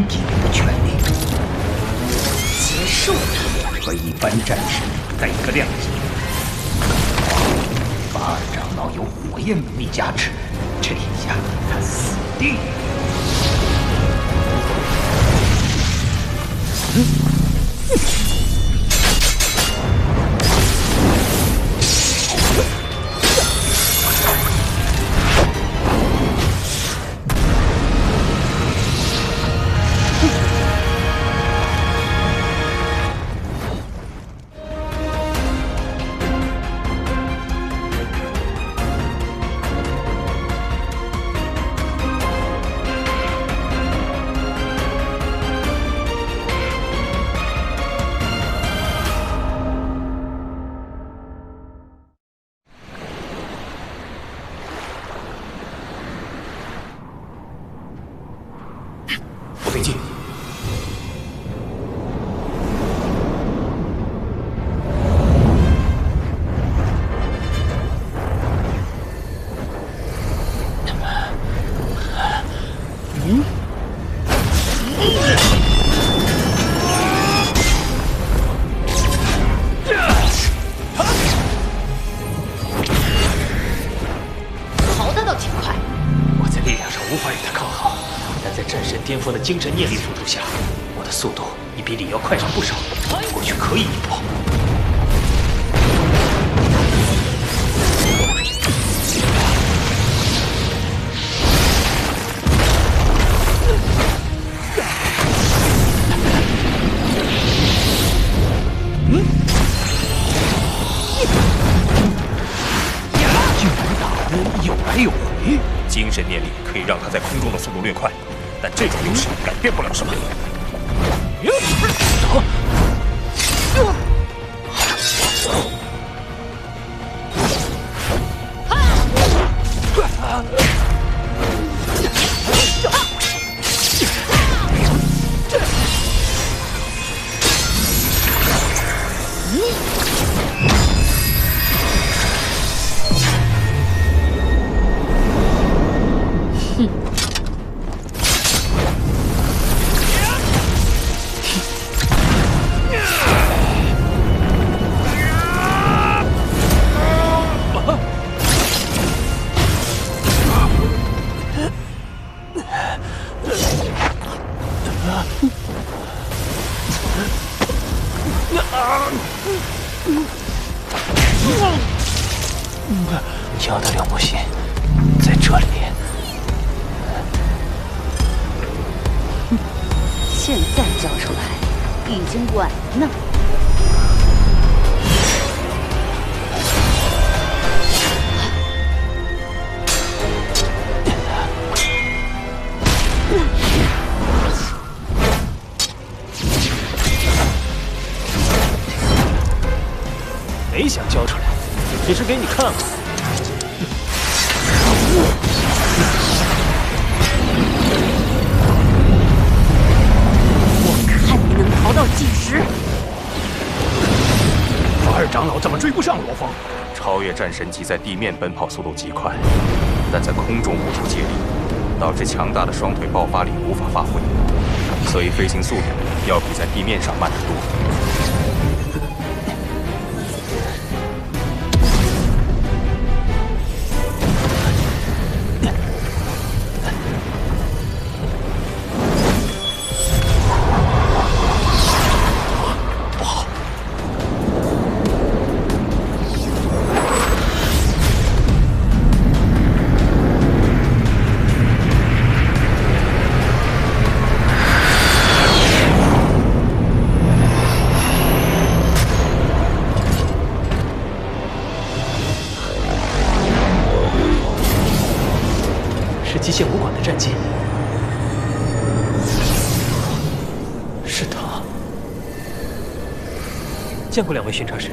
给你的权利。结束他。和一般战士不在一个量级。法尔长老有火焰能力加持，这一下他死定了。不对劲。逃得倒挺快。我在力量上无法与他抗衡，但在战神巅峰的精神念力辅助下，我的速度已比李瑶快上不少。或许可以一搏。竟然打得有来有回，精神念力可以让他在空中的速度略快，但这种优势改变不了什么。妖的柳木心在这里。现在交出来，已经晚了。没想交出来，只是给你看看。我看你能逃到几时？法尔长老怎么追不上罗峰？超越战神级在地面奔跑速度极快，但在空中无法借力，导致强大的双腿爆发力无法发挥，所以飞行速度要比在地面上慢得多。是极限武馆的战绩，是他。见过两位巡查使。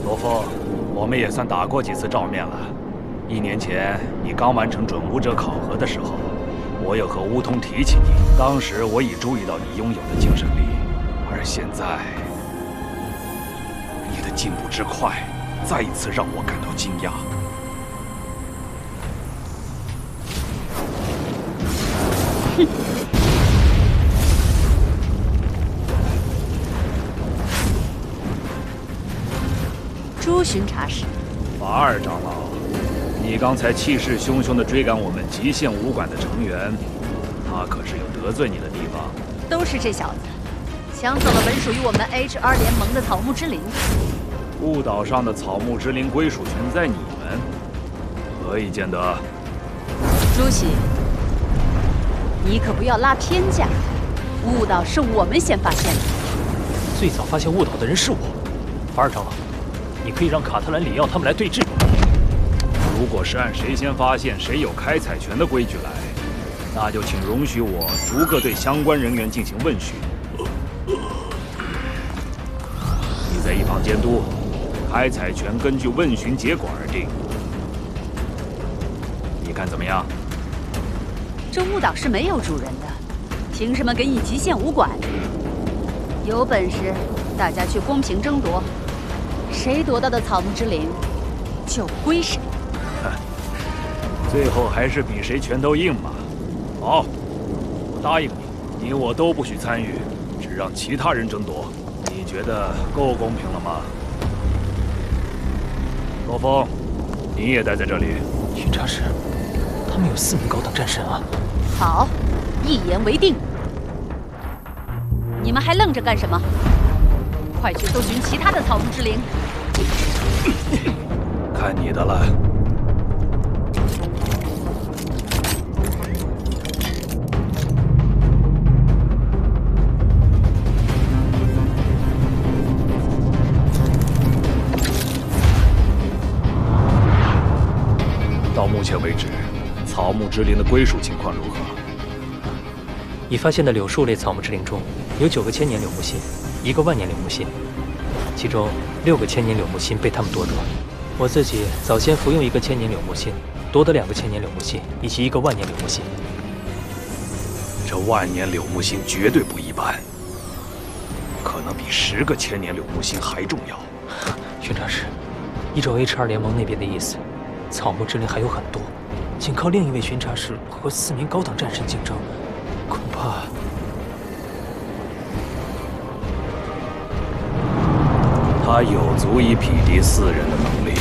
罗峰，我们也算打过几次照面了。1年前你刚完成准武者考核的时候，我有和乌通提起你，当时我已注意到你拥有的精神力，而现在你的进步之快，再一次让我感到惊讶。巡查使。法二长老，你刚才气势汹汹地追赶我们极限武馆的成员，他可是有得罪你的地方？都是这小子，抢走了本属于我们 H2联盟的草木之灵。雾岛上的草木之灵归属权在你们，何以见得？朱熹，你可不要拉偏架。雾岛是我们先发现的，最早发现雾岛的人是我。法尔长老，你可以让卡特兰、里奥他们来对峙。如果是按谁先发现谁有开采权的规矩来，那就请容许我逐个对相关人员进行问询。你在一旁监督，开采权根据问询结果而定。你看怎么样？这雾岛是没有主人的，凭什么给你极限武馆？有本事大家去公平争夺，谁夺到的草木之灵就归谁。最后还是比谁拳头硬嘛。好，我答应你，你我都不许参与，只让其他人争夺。你觉得够公平了吗？罗峰，你也待在这里。巡查使，他们有4名高等战神啊！好，一言为定。你们还愣着干什么？快去搜寻其他的草木之灵。看你的了。到目前为止，草木之灵的归属情况如何？已发现的柳树类草木之灵中，有9个千年柳木心，1个万年柳木心，其中6个千年柳木心被他们夺得。我自己早先服用1个千年柳木心，夺得2个千年柳木心以及1个万年柳木心。这万年柳木心绝对不一般，可能比10个千年柳木心还重要。巡查使，依照 H2联盟那边的意思，草木之灵还有很多，仅靠另一位巡查使和4名高等战神竞争，恐怕……他有足以匹敌4人的能力。